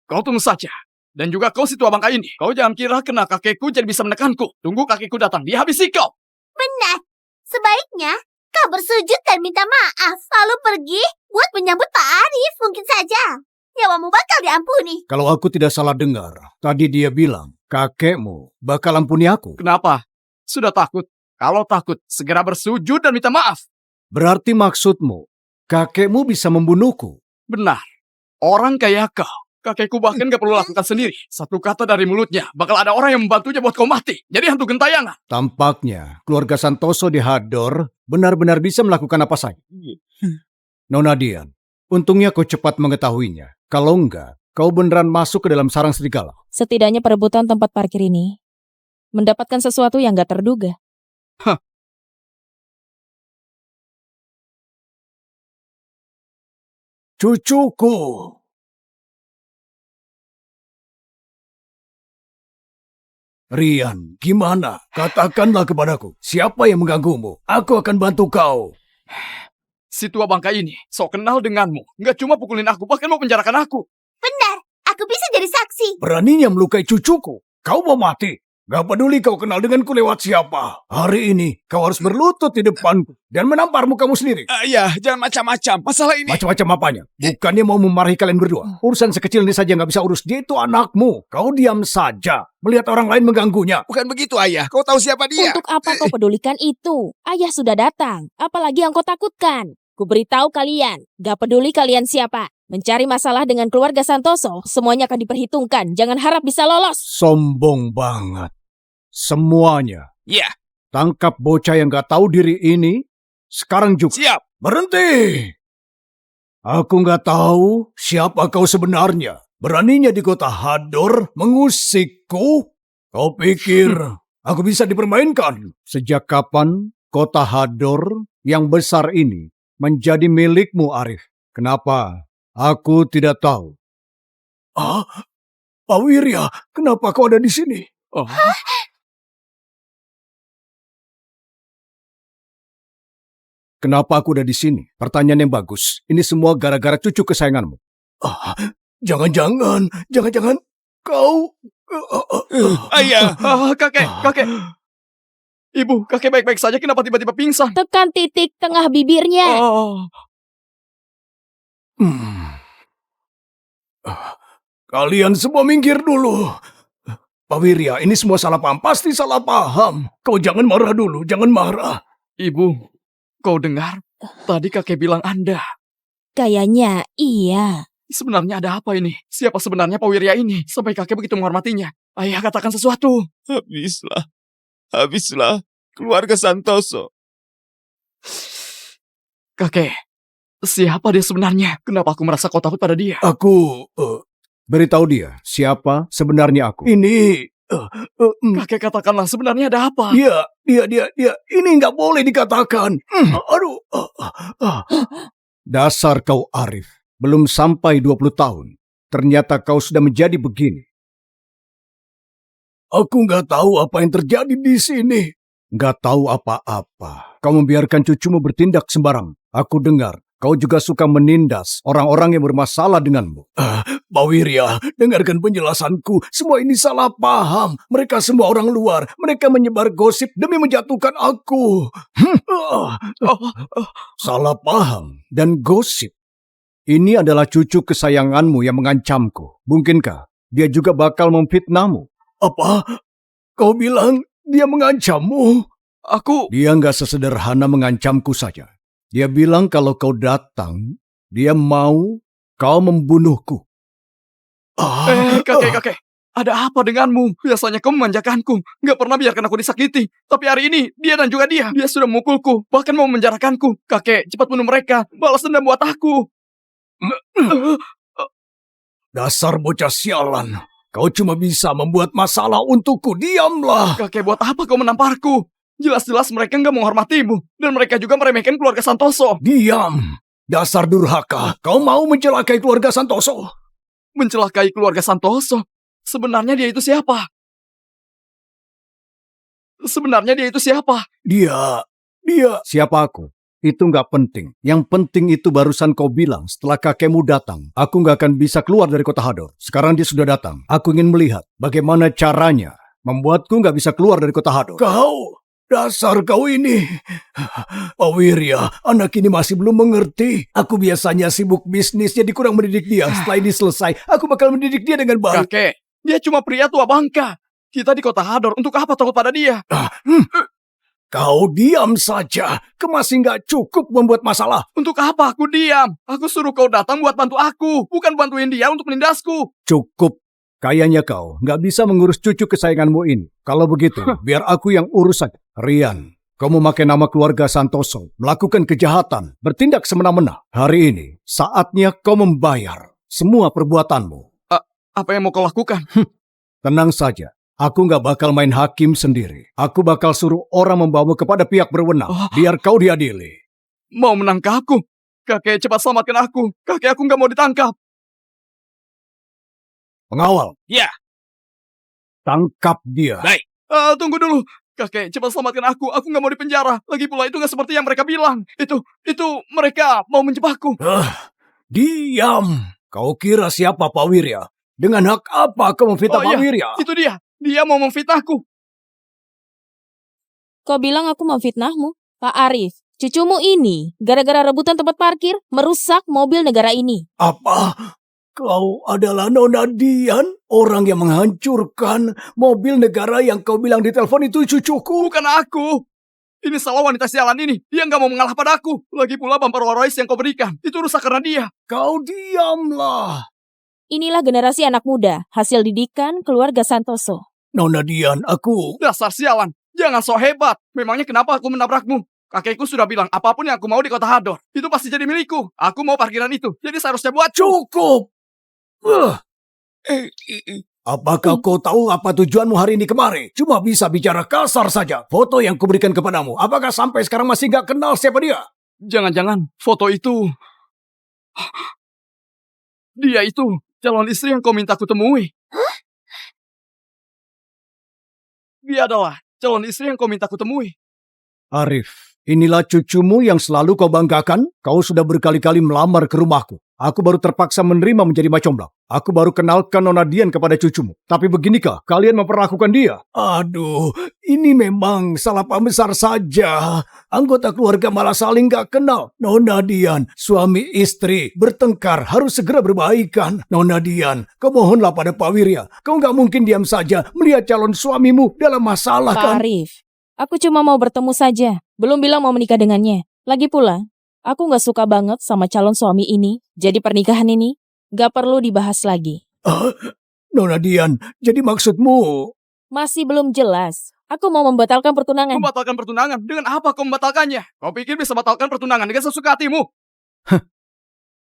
Kau tunggu saja. Dan juga kau si tua bangka ini. Kau jangan kira kena kakekku jadi bisa menekanku. Tunggu kakekku datang. Dia habisi kau. Benar. Sebaiknya kau bersujud dan minta maaf. Lalu pergi buat menyambut Pak Arif. Mungkin saja nyawamu bakal diampuni. Kalau aku tidak salah dengar, tadi dia bilang kakekmu bakal ampuni aku. Kenapa? Sudah takut? Kalau takut, segera bersujud dan minta maaf. Berarti maksudmu, kakekmu bisa membunuhku. Benar. Orang kayak kau. Kakekku bahkan gak perlu lakukan sendiri. Satu kata dari mulutnya, bakal ada orang yang membantunya buat kau mati. Jadi hantu gentayangan. Tampaknya keluarga Santoso di Hador benar-benar bisa melakukan apa saja. Nona Dian, untungnya kau cepat mengetahuinya. Kalau enggak, kau beneran masuk ke dalam sarang serigala. Setidaknya perebutan tempat parkir ini mendapatkan sesuatu yang gak terduga. Cucuku. Rian, gimana? Katakanlah kepadaku, siapa yang mengganggumu? Aku akan bantu kau. Si tua bangka ini sok kenal denganmu. Nggak cuma pukulin aku, bahkan mau penjarakan aku. Benar, aku bisa jadi saksi. Beraninya melukai cucuku. Kau mau mati. Gak peduli kau kenal denganku lewat siapa. Hari ini kau harus berlutut di depanku dan menampar mukamu sendiri. Ayah, jangan macam-macam. Masalah ini... Macam-macam apanya? Bukannya mau memarahi kalian berdua. Urusan sekecil ini saja nggak bisa urus. Dia itu anakmu. Kau diam saja. Melihat orang lain mengganggunya. Bukan begitu, Ayah. Kau tahu siapa dia? Untuk apa kau pedulikan itu? Ayah sudah datang. Apalagi yang kau takutkan? Ku beritahu kalian, gak peduli kalian siapa. Mencari masalah dengan keluarga Santoso, semuanya akan diperhitungkan. Jangan harap bisa lolos. Sombong banget. Semuanya. Ya, Tangkap bocah yang gak tahu diri ini. Sekarang juga. siap. Berhenti. Aku gak tahu siapa kau sebenarnya. Beraninya di kota Hador mengusikku? Kau pikir aku bisa dipermainkan? Sejak kapan kota Hador yang besar ini menjadi milikmu, Arif? Kenapa? Aku tidak tahu. Ah, Pak Wirya, kenapa kau ada di sini? Oh, Kenapa aku ada di sini? Pertanyaan yang bagus. Ini semua gara-gara cucu kesayanganmu. Jangan-jangan kau... Ayah. kakek. Ibu, kakek baik-baik saja. Kenapa tiba-tiba pingsan? Tekan titik tengah bibirnya. Oh, Kalian semua minggir dulu. Pak Wirya, ini semua salah paham. Pasti salah paham. Kau jangan marah dulu, jangan marah. Ibu, kau dengar? Tadi kakek bilang Anda. Kayaknya iya. Sebenarnya ada apa ini? Siapa sebenarnya Pak Wirya ini? Sampai kakek begitu menghormatinya. Ayah, katakan sesuatu. Habislah. Keluarga Santoso. Kakek, siapa dia sebenarnya? Kenapa aku merasa kau takut pada dia? Aku... beritahu dia, siapa sebenarnya aku. Ini... Kakek, katakanlah sebenarnya ada apa? Dia. Ini nggak boleh dikatakan. Aduh. Dasar kau Arif. Belum sampai 20 tahun. Ternyata kau sudah menjadi begini. Aku nggak tahu apa yang terjadi di sini. Nggak tahu apa-apa. Kau membiarkan cucumu bertindak sembarang. Aku dengar, kau juga suka menindas orang-orang yang bermasalah denganmu. Pak Wirya, dengarkan penjelasanku. Semua ini salah paham. Mereka semua orang luar. Mereka menyebar gosip demi menjatuhkan aku. Salah paham dan gosip. Ini adalah cucu kesayanganmu yang mengancamku. Mungkinkah dia juga bakal memfitnahmu? Apa? Kau bilang dia mengancammu? Dia nggak sesederhana mengancamku saja. Dia bilang kalau kau datang, dia mau kau membunuhku. Kakek. Ada apa denganmu? Biasanya kau memanjakanku. Gak pernah biarkan aku disakiti. Tapi hari ini, dia dan juga dia sudah memukulku. Bahkan mau menjarakanku. Kakek, cepat bunuh mereka. Balas dendam buat aku. Dasar bocah sialan. Kau cuma bisa membuat masalah untukku. Diamlah. Kakek, buat apa kau menamparku? Jelas-jelas mereka gak menghormatimu. Dan mereka juga meremehkan keluarga Santoso. Diam. Dasar durhaka. Kau mau mencelakai keluarga Santoso? Mencelakai keluarga Santoso? Sebenarnya dia itu siapa? Dia. Siapa aku? Itu nggak penting. Yang penting itu barusan kau bilang setelah kakekmu datang. Aku nggak akan bisa keluar dari kota Hador. Sekarang dia sudah datang. Aku ingin melihat bagaimana caranya membuatku nggak bisa keluar dari kota Hador. Dasar kau ini. Pak Wirya, anak ini masih belum mengerti. Aku biasanya sibuk bisnis, jadi kurang mendidik dia. Setelah ini selesai, aku bakal mendidik dia dengan baik. Kakek, dia cuma pria tua bangka. Kita di kota Hador, untuk apa takut pada dia? Kau diam saja. Kau masih nggak cukup membuat masalah. Untuk apa aku diam? Aku suruh kau datang buat bantu aku, bukan bantuin dia untuk menindasku. Cukup. Kayaknya kau nggak bisa mengurus cucu kesayanganmu ini. Kalau begitu, biar aku yang urus saja. Rian, kau memakai nama keluarga Santoso, melakukan kejahatan, bertindak semena-mena. Hari ini, saatnya kau membayar semua perbuatanmu. Apa yang mau kau lakukan? Tenang saja. Aku nggak bakal main hakim sendiri. Aku bakal suruh orang membawamu kepada pihak berwenang. Biar kau diadili. Mau menangkapku? Kakek, cepat selamatkan aku. Kakek, aku nggak mau ditangkap. Pengawal. Ya. Tangkap dia. Baik. Tunggu dulu. Kakek, cepat selamatkan aku. Aku nggak mau dipenjara. Lagi pula itu nggak seperti yang mereka bilang. Itu mereka mau menjebakku. Diam. Kau kira siapa Pak Wirya? Dengan hak apa kau memfitnah Pak Wirya? Itu dia. Dia mau memfitnahku. Kau bilang aku memfitnahmu? Pak Arif, cucumu ini gara-gara rebutan tempat parkir merusak mobil negara ini. Apa? Kau adalah Nona Dian? Orang yang menghancurkan mobil negara yang kau bilang di telepon itu cucuku? Bukan aku. Ini salah wanita sialan ini. Dia nggak mau mengalah padaku. Lagi pula bumper Rolls Royce yang kau berikan. Itu rusak karena dia. Kau diamlah. Inilah generasi anak muda, hasil didikan keluarga Santoso. Nona Dian, aku... Dasar sialan. Jangan so hebat. Memangnya kenapa aku menabrakmu? Kakekku sudah bilang apapun yang aku mau di kota Hador. Itu pasti jadi milikku. Aku mau parkiran itu. Jadi seharusnya buat Cukup! Apakah kau tahu apa tujuanmu hari ini kemari? Cuma bisa bicara kasar saja. Foto yang kuberikan kepadamu, apakah sampai sekarang masih gak kenal siapa dia? Jangan-jangan foto itu... Dia itu calon istri yang kau minta ku temui. Dia adalah calon istri yang kau minta ku temui. Arif, inilah cucumu yang selalu kau banggakan? Kau sudah berkali-kali melamar ke rumahku. Aku baru terpaksa menerima menjadi macomblang. Aku baru kenalkan Nona Dian kepada cucumu. Tapi beginikah kalian memperlakukan dia? Aduh, ini memang salah paham besar saja. Anggota keluarga malah saling gak kenal. Nona Dian, suami istri, bertengkar harus segera berbaikan. Nona Dian, kau mohonlah pada Pak Wirya. Kau gak mungkin diam saja melihat calon suamimu dalam masalah kan? Pak Arif, aku cuma mau bertemu saja. Belum bilang mau menikah dengannya. Lagi pula, aku gak suka banget sama calon suami ini. Jadi pernikahan ini gak perlu dibahas lagi. Nona Dian, jadi maksudmu... Masih belum jelas. Aku mau membatalkan pertunangan. Membatalkan pertunangan? Dengan apa kau membatalkannya? Kau pikir bisa batalkan pertunangan dengan sesuka hatimu?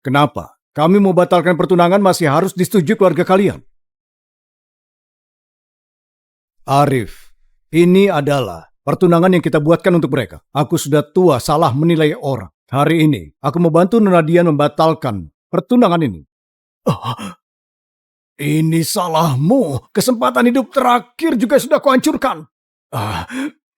Kenapa? Kami mau batalkan pertunangan masih harus disetujui keluarga kalian. Arif, ini adalah pertunangan yang kita buatkan untuk mereka. Aku sudah tua salah menilai orang. Hari ini, aku membantu Nona Dian membatalkan pertunangan ini. Ini salahmu. Kesempatan hidup terakhir juga sudah kau hancurkan.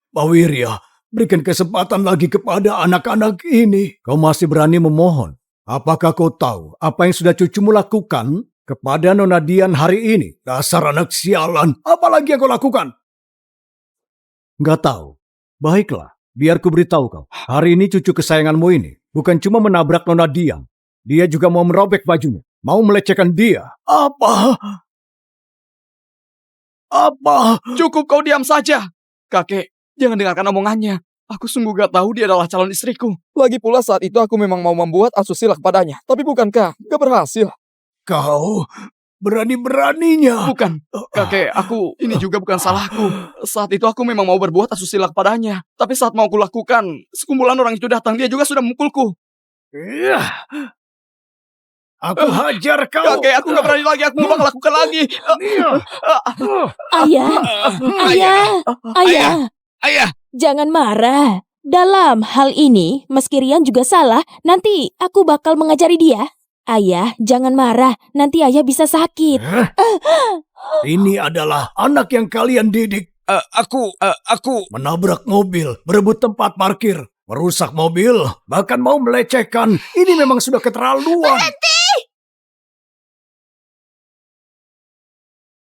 Pak Wirya, berikan kesempatan lagi kepada anak-anak ini. Kau masih berani memohon. Apakah kau tahu apa yang sudah cucumu lakukan kepada Nona Dian hari ini? Dasar anak sialan. Apa lagi yang kau lakukan? Nggak tahu. Baiklah. Biar ku beritahu kau, hari ini cucu kesayanganmu ini bukan cuma menabrak Nona Dian, dia juga mau merobek bajunya, mau melecehkan dia. Apa? Cukup kau diam saja. Kakek, jangan dengarkan omongannya. Aku sungguh gak tahu dia adalah calon istriku. Lagi pula saat itu aku memang mau membuat asusila kepadanya. Tapi bukankah gak berhasil? Kau berani-beraninya. Bukan, kakek, ini juga bukan salahku. Saat itu aku memang mau berbuat asusila kepadanya. Tapi saat mau kulakukan, sekumpulan orang itu datang, dia juga sudah memukulku. Aku hajar kau. Kakek, aku gak berani lagi, aku gak bakal lakukan lagi. Ayah, jangan marah. Dalam hal ini, meski Rian juga salah, nanti aku bakal mengajari dia. Ayah, jangan marah. Nanti ayah bisa sakit. Ini adalah anak yang kalian didik. Aku Menabrak mobil, berebut tempat parkir, merusak mobil, bahkan mau melecehkan. Ini memang sudah keterlaluan.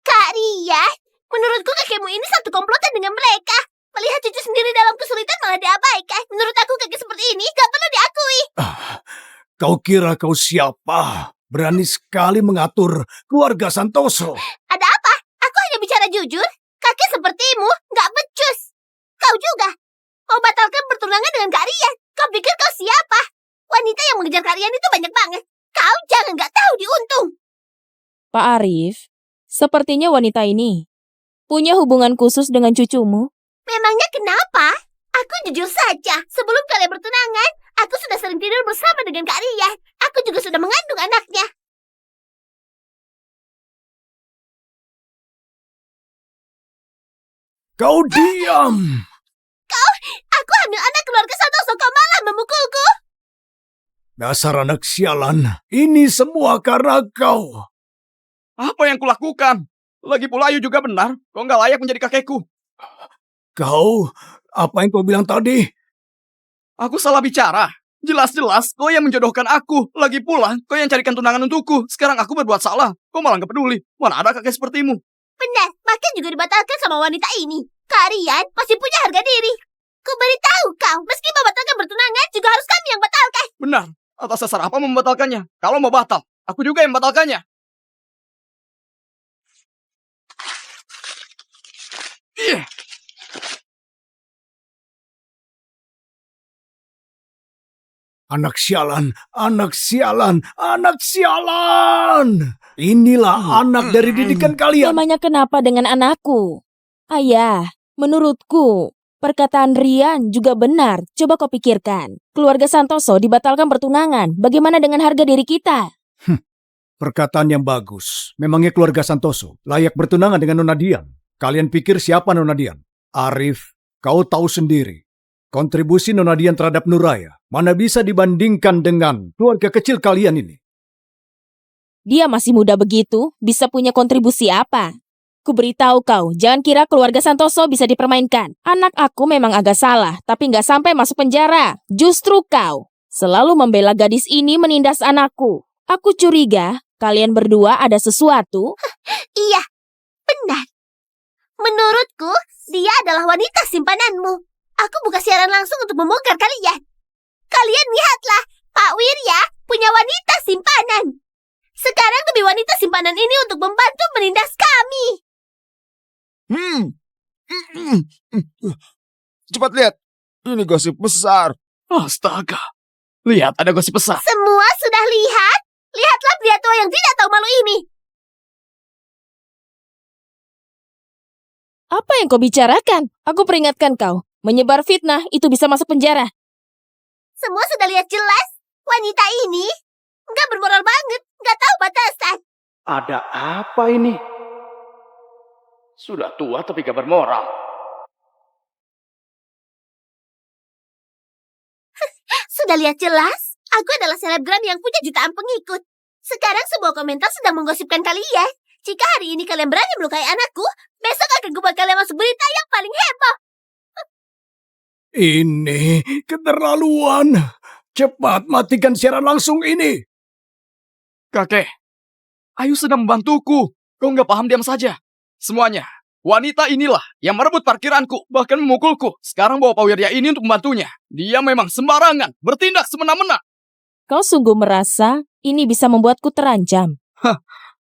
Kak Ria, menurutku kakekmu ini satu komplotan dengan mereka. Melihat cucu sendiri dalam kesulitan malah diabaikan. Menurut aku kakek seperti ini gak perlu diakui. Kau kira kau siapa? Berani sekali mengatur keluarga Santoso. Ada apa? Aku hanya bicara jujur. Kakek sepertimu gak becus. Kau juga mau batalkan pertunangan dengan Kak Rian. Kau pikir kau siapa? Wanita yang mengejar Kak Rian itu banyak banget. Kau jangan gak tahu diuntung. Pak Arif, sepertinya wanita ini punya hubungan khusus dengan cucumu. Memangnya kenapa? Aku jujur saja. Sebelum kalian bertunangan, aku sudah sering tidur bersama dengan Kak Rian. Aku juga sudah mengandung anaknya. Kau diam! Aku hamil anak keluarga Santoso, kau malah memukulku. Dasar anak sialan, ini semua karena kau. Apa yang kulakukan? Lagi pula Ayu juga benar. Kau nggak layak menjadi kakekku. Kau, apa yang kau bilang tadi? Aku salah bicara. Jelas-jelas kau yang menjodohkan aku. Lagi pula kau yang carikan tunangan untukku. Sekarang aku berbuat salah. Kau malah nggak peduli. Mana ada kakek sepertimu. Benar, bahkan juga dibatalkan sama wanita ini. Kalian masih punya harga diri. Ku beritahu kau, meski membatalkan bertunangan, juga harus kami yang batalkan. Benar. Atas dasar apa membatalkannya? Kalau mau batal, aku juga yang membatalkannya. Ih. Anak sialan, anak sialan, anak sialan. Inilah anak dari didikan kalian. Namanya kenapa dengan anakku? Ayah, menurutku, perkataan Rian juga benar. Coba kau pikirkan. Keluarga Santoso dibatalkan bertunangan. Bagaimana dengan harga diri kita? Perkataan yang bagus. Memangnya keluarga Santoso layak bertunangan dengan Nona Dian? Kalian pikir siapa Nona Dian? Arif, kau tahu sendiri. Kontribusi Nona Dian terhadap Nuraya mana bisa dibandingkan dengan keluarga kecil kalian ini? Dia masih muda begitu, bisa punya kontribusi apa? Ku beritahu kau, jangan kira keluarga Santoso bisa dipermainkan. Anak aku memang agak salah, tapi nggak sampai masuk penjara. Justru kau selalu membela gadis ini menindas anakku. Aku curiga kalian berdua ada sesuatu. Iya, benar. Menurutku, dia adalah wanita simpananmu. Aku buka siaran langsung untuk membongkar kalian. Kalian lihatlah, Pak Wirya punya wanita simpanan. Sekarang demi wanita simpanan ini untuk membantu menindas kami. Cepat lihat. Ini gosip besar. Astaga. Lihat, ada gosip besar. Semua sudah lihat? Lihatlah pria tua yang tidak tahu malu ini. Apa yang kau bicarakan? Aku peringatkan kau. Menyebar fitnah itu bisa masuk penjara. Semua sudah lihat jelas. Wanita ini nggak bermoral banget, nggak tahu batasan. Ada apa ini? Sudah tua tapi gak bermoral. Sudah lihat jelas, aku adalah selebgram yang punya jutaan pengikut. Sekarang sebuah komentar sedang menggosipkan kalian. Jika hari ini kalian berani melukai anakku, besok akan kubuat kalian masuk berita yang paling heboh. Ini keterlaluan. Cepat matikan siaran langsung ini. Kakek, Ayu sedang membantuku. Kau nggak paham, diam saja. Semuanya, wanita inilah yang merebut parkiranku, bahkan memukulku. Sekarang bawa Pak Wirya ini untuk membantunya. Dia memang sembarangan, bertindak semena-mena. Kau sungguh merasa ini bisa membuatku terancam.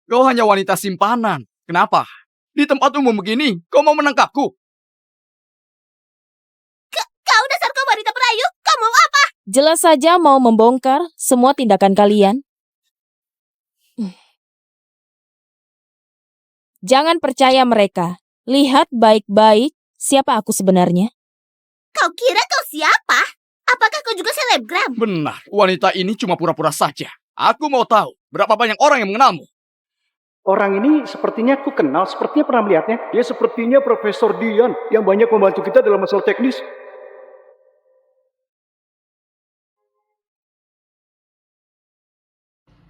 Kau hanya wanita simpanan. Kenapa? Di tempat umum begini, kau mau menangkapku? Kau dasar kau wanita perayu, kau mau apa? Jelas saja mau membongkar semua tindakan kalian. Jangan percaya mereka. Lihat baik-baik siapa aku sebenarnya. Kau kira kau siapa? Apakah kau juga selebgram? Benar, wanita ini cuma pura-pura saja. Aku mau tahu berapa banyak orang yang mengenalmu. Orang ini sepertinya aku kenal, sepertinya pernah melihatnya. Dia sepertinya Profesor Dian yang banyak membantu kita dalam masalah teknis.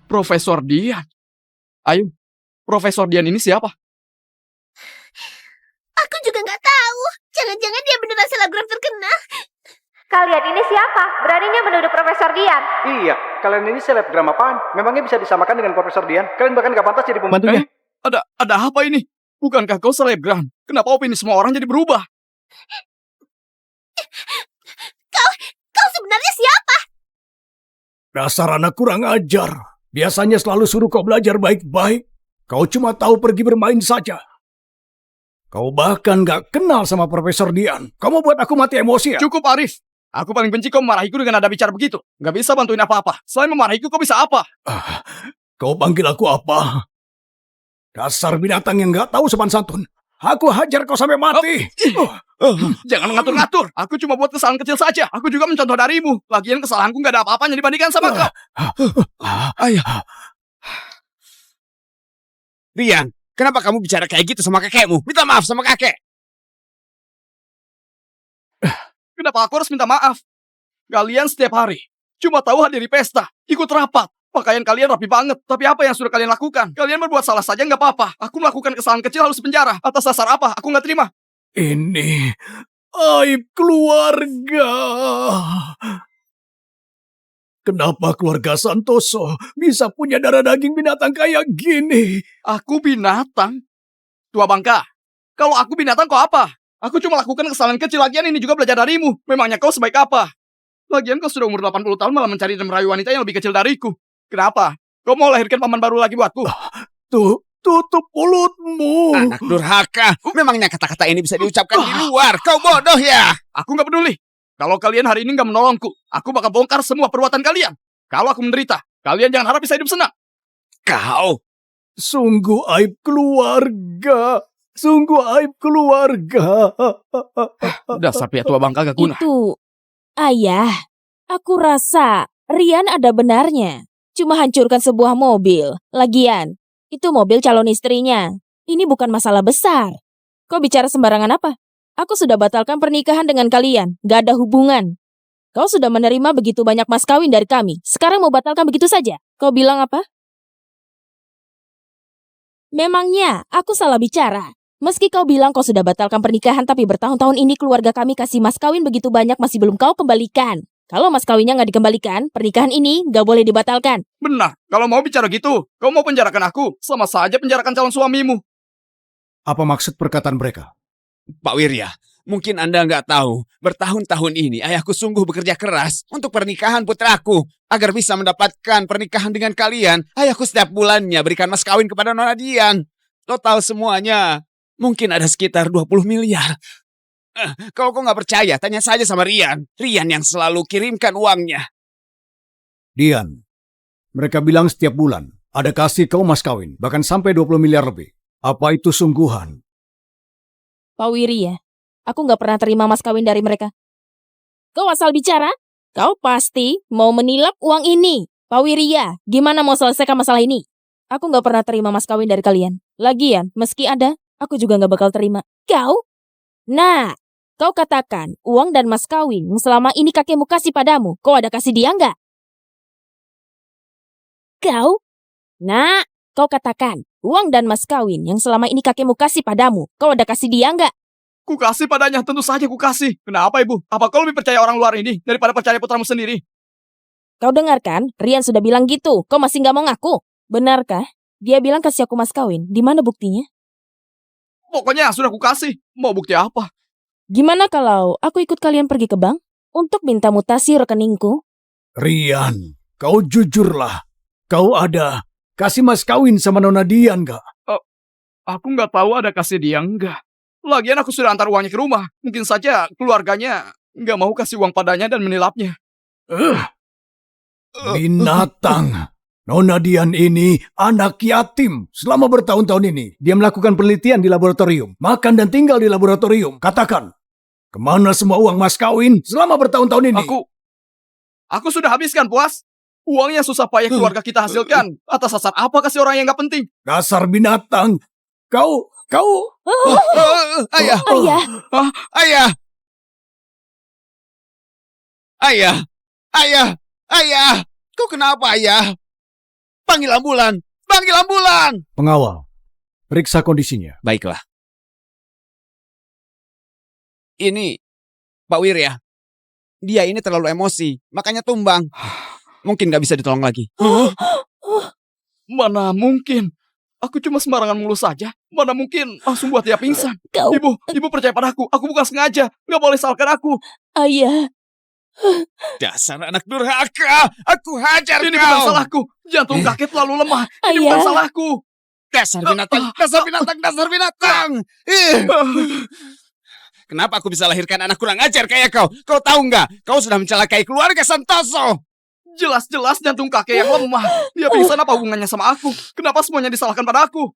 Profesor Dian. Ayu, Profesor Dian ini siapa? Aku juga nggak tahu. Jangan-jangan dia beneran selebgram terkenal. Kalian ini siapa? Beraninya menuduh Profesor Dian? Iya, kalian ini selebgram apaan? Memangnya bisa disamakan dengan Profesor Dian? Kalian bahkan gak pantas jadi pembantunya. Ada apa ini? Bukankah kau selebgram? Kenapa opini semua orang jadi berubah? Kau sebenarnya siapa? Dasar anak kurang ajar. Biasanya selalu suruh kau belajar baik-baik. Kau cuma tahu pergi bermain saja. Kau bahkan gak kenal sama Profesor Dian. Kau mau buat aku mati emosi ya? Cukup, Arif. Aku paling benci kau memarahiku dengan nada bicara begitu. Gak bisa bantuin apa-apa. Selain memarahiku, kau bisa apa? Kau panggil aku apa? Dasar binatang yang gak tahu sopan santun. Aku hajar kau sampai mati. Jangan ngatur-ngatur. Aku cuma buat kesalahan kecil saja. Aku juga mencontoh darimu. Lagian kesalahanku gak ada apa-apanya dibandingkan sama kau. Ayah. Rian, kenapa kamu bicara kayak gitu sama kakekmu? Minta maaf sama kakek. Kenapa aku harus minta maaf? Kalian setiap hari cuma tahu hadiri pesta, ikut rapat, Pakaian kalian rapi banget. Tapi apa yang sudah kalian lakukan? Kalian berbuat salah saja nggak apa-apa. Aku melakukan kesalahan kecil harus penjara. Atas dasar apa? Aku nggak terima. Ini aib keluarga. Kenapa keluarga Santoso bisa punya darah daging binatang kayak gini? Aku binatang? Tua bangka. Kalau aku binatang kau apa? Aku cuma lakukan kesalahan kecil. Lagian ini juga belajar darimu. Memangnya kau sebaik apa? Lagian kau sudah umur 80 tahun malah mencari dan merayu wanita yang lebih kecil dariku. Kenapa? Kau mau lahirkan paman baru lagi buatku? Tutup mulutmu. Anak durhaka. Memangnya kata-kata ini bisa diucapkan di luar? Kau bodoh ya? Aku nggak peduli. Kalau kalian hari ini nggak menolongku, aku bakal bongkar semua perbuatan kalian. Kalau aku menderita, kalian jangan harap bisa hidup senang. Kau. Sungguh aib keluarga. Sungguh aib keluarga. Dasar pihak tua bangka gak guna. Itu, ayah, aku rasa Rian ada benarnya. Cuma hancurkan sebuah mobil. Lagian, itu mobil calon istrinya. Ini bukan masalah besar. Kau bicara sembarangan apa? Aku sudah batalkan pernikahan dengan kalian. Gak ada hubungan. Kau sudah menerima begitu banyak mas kawin dari kami. Sekarang mau batalkan begitu saja? Kau bilang apa? Memangnya aku salah bicara? Meski kau bilang kau sudah batalkan pernikahan, tapi bertahun-tahun ini keluarga kami kasih mas kawin begitu banyak masih belum kau kembalikan. Kalau mas kawinnya nggak dikembalikan, pernikahan ini nggak boleh dibatalkan. Benar, kalau mau bicara gitu, kau mau penjarakan aku, sama saja penjarakan calon suamimu. Apa maksud perkataan mereka? Pak Wirya, mungkin Anda nggak tahu, bertahun-tahun ini ayahku sungguh bekerja keras untuk pernikahan putraku. Agar bisa mendapatkan pernikahan dengan kalian, ayahku setiap bulannya berikan mas kawin kepada Nona Dian. Total semuanya, mungkin ada sekitar 20 miliar. Kalau kau nggak percaya, tanya saja sama Rian. Rian yang selalu kirimkan uangnya. Dian, mereka bilang setiap bulan ada kasih kau mas kawin, bahkan sampai 20 miliar lebih. Apa itu sungguhan? Pak Wirya, aku nggak pernah terima mas kawin dari mereka. Kau asal bicara? Kau pasti mau menilap uang ini. Pak Wirya, gimana mau selesaikan masalah ini? Aku nggak pernah terima mas kawin dari kalian. Lagian, meski ada, aku juga nggak bakal terima. Kau? Nah, kau katakan uang dan mas kawin yang selama ini kakekmu kasih padamu, kau ada kasih dia nggak? Kau? Nah, kau katakan uang dan mas kawin yang selama ini kakekmu kasih padamu, kau ada kasih dia nggak? Ku kasih padanya, tentu saja ku kasih. Kenapa ibu? Apa kau lebih percaya orang luar ini daripada percaya putramu sendiri? Kau dengar kan? Rian sudah bilang gitu, kau masih nggak mau ngaku. Benarkah? Dia bilang kasih aku mas kawin, di mana buktinya? Pokoknya sudah ku kasih. Mau bukti apa? Gimana kalau aku ikut kalian pergi ke bank untuk minta mutasi rekeningku? Rian, kau jujurlah. Kau ada kasih mas kawin sama Nona Dian nggak? Aku nggak tahu ada kasih dia enggak. Lagian aku sudah antar uangnya ke rumah. Mungkin saja keluarganya nggak mau kasih uang padanya dan menilapnya. Binatang. Nona Dian ini anak yatim. Selama bertahun-tahun ini, dia melakukan penelitian di laboratorium. Makan dan tinggal di laboratorium. Katakan, kemana semua uang mas kawin selama bertahun-tahun ini? Aku sudah habiskan, puas. Uang yang susah payah keluarga kita hasilkan. Atas dasar apa kasih orang yang nggak penting? Dasar binatang. Kau... Ayah, Ayah, ayah, ayah, ayah, ayah. Kau kenapa, ayah? Panggil ambulan, panggil ambulan. Pengawal, periksa kondisinya. Baiklah. Ini, Pak Wirya. Dia ini terlalu emosi, makanya tumbang. Mungkin nggak bisa ditolong lagi. Mana mungkin? Aku cuma sembarangan mulu saja. Mana mungkin langsung buat dia pingsan. kau, Ibu percaya padaku. Aku bukan sengaja. Nggak boleh salahkan aku. ayah. Dasar anak durhaka, aku hajar Ini kau. bukan salahku. Jantung kakek terlalu lemah. Ini Ayah. bukan salahku. Dasar binatang, dasar binatang, dasar binatang. Ih. Kenapa aku bisa lahirkan anak kurang ajar kayak kau? Kau tahu nggak? Kau sudah mencelakai keluarga Santoso. Jelas-jelas jantung kakek yang lemah. Dia pingsan apa hubungannya sama aku? Kenapa semuanya disalahkan pada aku?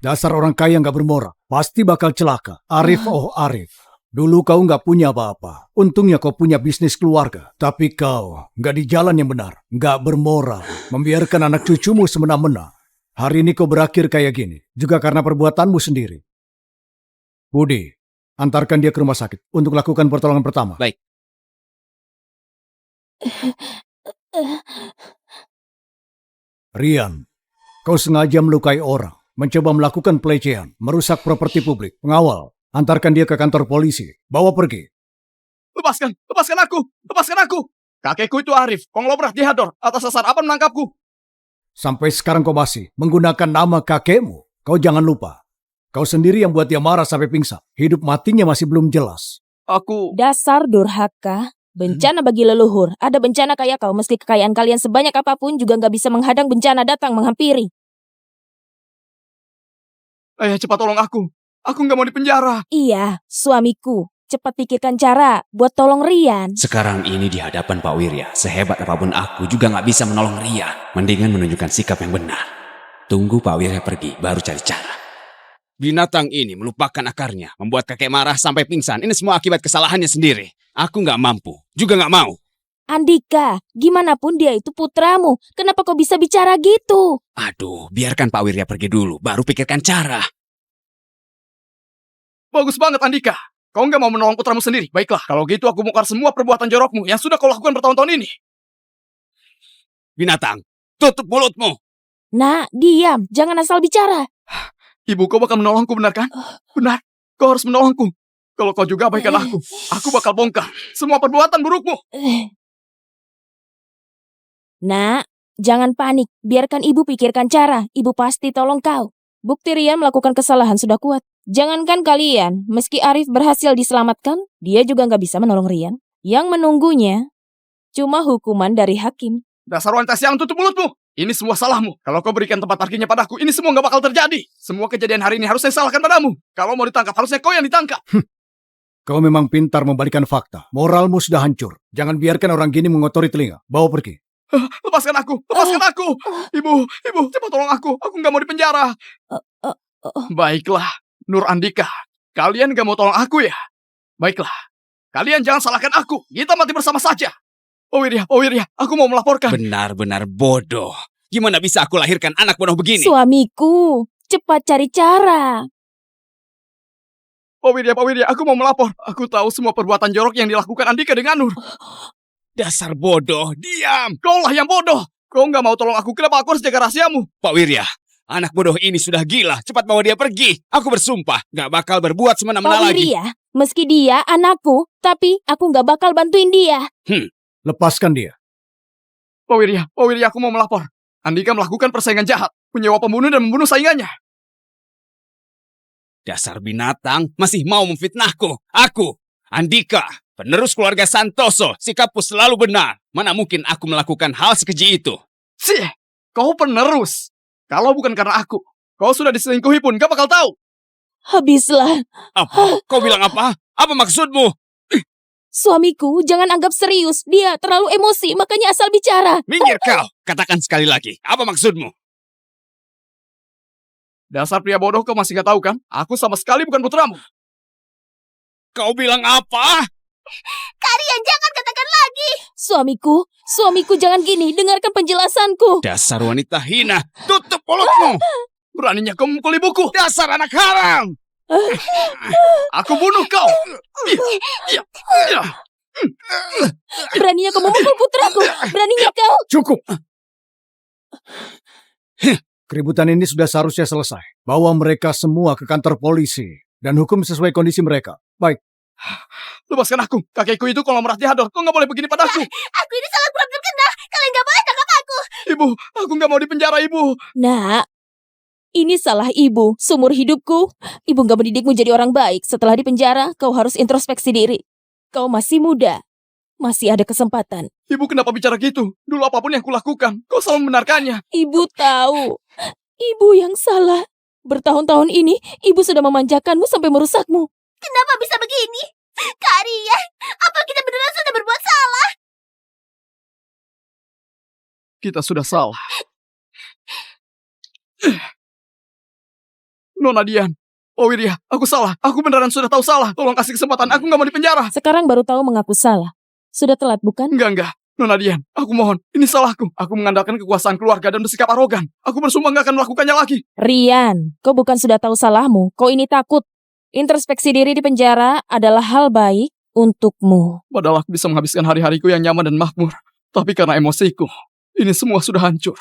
Dasar orang kaya nggak bermoral. Pasti bakal celaka. Arif oh Arif. Dulu kau nggak punya apa-apa. Untungnya kau punya bisnis keluarga. Tapi kau nggak di jalan yang benar. Nggak bermoral. Membiarkan anak cucumu semena-mena. Hari ini kau berakhir kayak gini. Juga karena perbuatanmu sendiri. Budi, antarkan dia ke rumah sakit untuk lakukan pertolongan pertama. Baik. Rian, kau sengaja melukai orang, mencoba melakukan pelecehan, merusak properti publik. Pengawal, antarkan dia ke kantor polisi. Bawa pergi. Lepaskan aku. Kakekku itu Arif, konglomerat dihador. Atas dasar apa menangkapku? Sampai sekarang kau masih menggunakan nama kakekmu. Kau jangan lupa. Kau sendiri yang buat dia marah sampai pingsan. Hidup matinya masih belum jelas. Aku... Dasar durhaka. Bencana bagi leluhur. Ada bencana kayak kau, meski kekayaan kalian sebanyak apapun juga nggak bisa menghadang bencana datang menghampiri. Ayah, cepat tolong aku. Aku nggak mau dipenjara. Iya, suamiku. Cepat pikirkan cara buat tolong Rian. Sekarang ini di hadapan Pak Wirya, sehebat apapun aku juga nggak bisa menolong Rian. Mendingan menunjukkan sikap yang benar. Tunggu Pak Wirya pergi, baru cari cara. Binatang ini melupakan akarnya, membuat kakek marah sampai pingsan. Ini semua akibat kesalahannya sendiri. Aku nggak mampu, juga nggak mau. Andika, gimana pun dia itu putramu. Kenapa kau bisa bicara gitu? Aduh, biarkan Pak Wirya pergi dulu, baru pikirkan cara. Bagus banget, Andika. Kau nggak mau menolong putramu sendiri. Baiklah, kalau gitu aku bongkar semua perbuatan jorokmu yang sudah kau lakukan bertahun-tahun ini. Binatang, tutup mulutmu. Nak, diam. Jangan asal bicara. Ibu, kau bakal menolongku, benar kan? Benar, kau harus menolongku. Kalau kau juga abaikan aku bakal bongkar semua perbuatan burukmu. Nak, jangan panik. Biarkan ibu pikirkan cara. Ibu pasti tolong kau. Bukti Rian melakukan kesalahan sudah kuat. Jangankan kalian, meski Arif berhasil diselamatkan, dia juga nggak bisa menolong Rian. Yang menunggunya cuma hukuman dari hakim. Dasar wanita siang, tutup mulutmu. Ini semua salahmu. Kalau kau berikan tempat parkirnya padaku, ini semua nggak bakal terjadi. Semua kejadian hari ini harus saya salahkan padamu. Kalau mau ditangkap, harusnya kau yang ditangkap. Kau memang pintar membalikan fakta. Moralmu sudah hancur. Jangan biarkan orang gini mengotori telinga. Bawa pergi. Lepaskan aku. Ibu, cepat tolong aku. Aku nggak mau dipenjara. Baiklah, Nur Andika. Kalian nggak mau tolong aku ya? Baiklah. Kalian jangan salahkan aku. Kita mati bersama saja. Oh Wirya, aku mau melaporkan. Benar-benar bodoh. Gimana bisa aku lahirkan anak bodoh begini? Suamiku, cepat cari cara. Pak Wirya, aku mau melapor. Aku tahu semua perbuatan jorok yang dilakukan Andika dengan Nur. Dasar bodoh, diam. Kaulah yang bodoh. Kau nggak mau tolong aku, kenapa aku harus jaga rahasiamu? Pak Wirya, anak bodoh ini sudah gila. Cepat bawa dia pergi. Aku bersumpah, gak bakal berbuat semena-mena Pak lagi. Wirya, meski dia anakku, tapi aku nggak bakal bantuin dia. Lepaskan dia. Pak Wirya, aku mau melapor. Andika melakukan persaingan jahat, menyewa pembunuh dan membunuh saingannya. Dasar binatang, masih mau memfitnahku. Aku, Andika, penerus keluarga Santoso, sikapku selalu benar. Mana mungkin aku melakukan hal sekeji itu? Sih, kau penerus. Kalau bukan karena aku, kau sudah diselingkuhi pun gak bakal tahu. Habislah. Apa? Kau bilang apa? Apa maksudmu? Suamiku, jangan anggap serius. Dia terlalu emosi, makanya asal bicara. Minggir kau, katakan sekali lagi. Apa maksudmu? Dasar pria bodoh, kau masih gak tahu kan? Aku sama sekali bukan putramu. Kau bilang apa? Kalian jangan katakan lagi. Suamiku jangan gini. Dengarkan penjelasanku. Dasar wanita hina, tutup mulutmu. Beraninya kau memukul ibuku. Dasar anak haram. Aku bunuh kau. Beraninya kau memukul putraku. Beraninya kau. Cukup. Keributan ini sudah seharusnya selesai. Bawa mereka semua ke kantor polisi dan hukum sesuai kondisi mereka. Baik. Lepaskan aku. Kakekku itu konglomerat dihador. Kau gak boleh begini padaku. Aku ini selebgram terkenal. Kalian gak boleh tangkap aku. Ibu, aku gak mau dipenjara, Ibu. Nak, ini salah ibu. Seumur hidupku, ibu gak mendidikmu jadi orang baik. Setelah dipenjara, kau harus introspeksi diri. Kau masih muda. Masih ada kesempatan. Ibu kenapa bicara gitu? Dulu apapun yang kulakukan, kau selalu membenarkannya. Ibu tahu. Ibu yang salah. Bertahun-tahun ini, ibu sudah memanjakanmu sampai merusakmu. Kenapa bisa begini? Kak Rian, apa kita beneran sudah berbuat salah? Kita sudah salah. Nona Dian, oh Wirya, aku salah. Aku beneran sudah tahu salah. Tolong kasih kesempatan, aku gak mau dipenjara. Sekarang baru tahu mengaku salah. Sudah telat, bukan? Enggak. Nona Dian, aku mohon. Ini salahku. Aku mengandalkan kekuasaan keluarga dan bersikap arogan. Aku bersumpah gak akan melakukannya lagi. Rian, kau bukan sudah tahu salahmu. Kau ini takut. Introspeksi diri di penjara adalah hal baik untukmu. Padahal aku bisa menghabiskan hari-hariku yang nyaman dan makmur. Tapi karena emosiku, ini semua sudah hancur.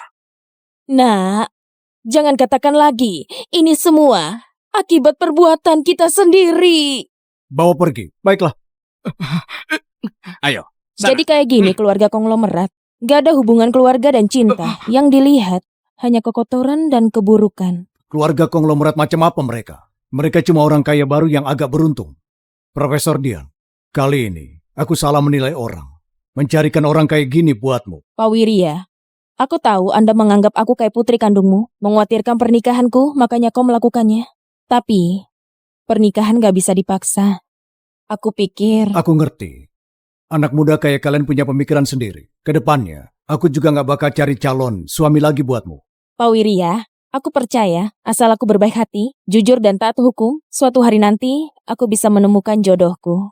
Nak, jangan katakan lagi. Ini semua akibat perbuatan kita sendiri. Bawa pergi. Baiklah. Ayo, sana. Jadi kayak gini keluarga konglomerat. Gak ada hubungan keluarga dan cinta. Yang dilihat hanya kekotoran dan keburukan. Keluarga konglomerat macam apa mereka? Mereka cuma orang kaya baru yang agak beruntung. Profesor Dian, kali ini aku salah menilai orang. Mencarikan orang kayak gini buatmu. Pak Wirya, aku tahu Anda menganggap aku kayak putri kandungmu, mengkhawatirkan pernikahanku, makanya kau melakukannya. Tapi, pernikahan gak bisa dipaksa. Aku pikir, Aku ngerti. Anak muda kayak kalian punya pemikiran sendiri. Kedepannya, aku juga gak bakal cari calon suami lagi buatmu. Pak Wirya, aku percaya, asal aku berbaik hati, jujur dan taat hukum, suatu hari nanti aku bisa menemukan jodohku.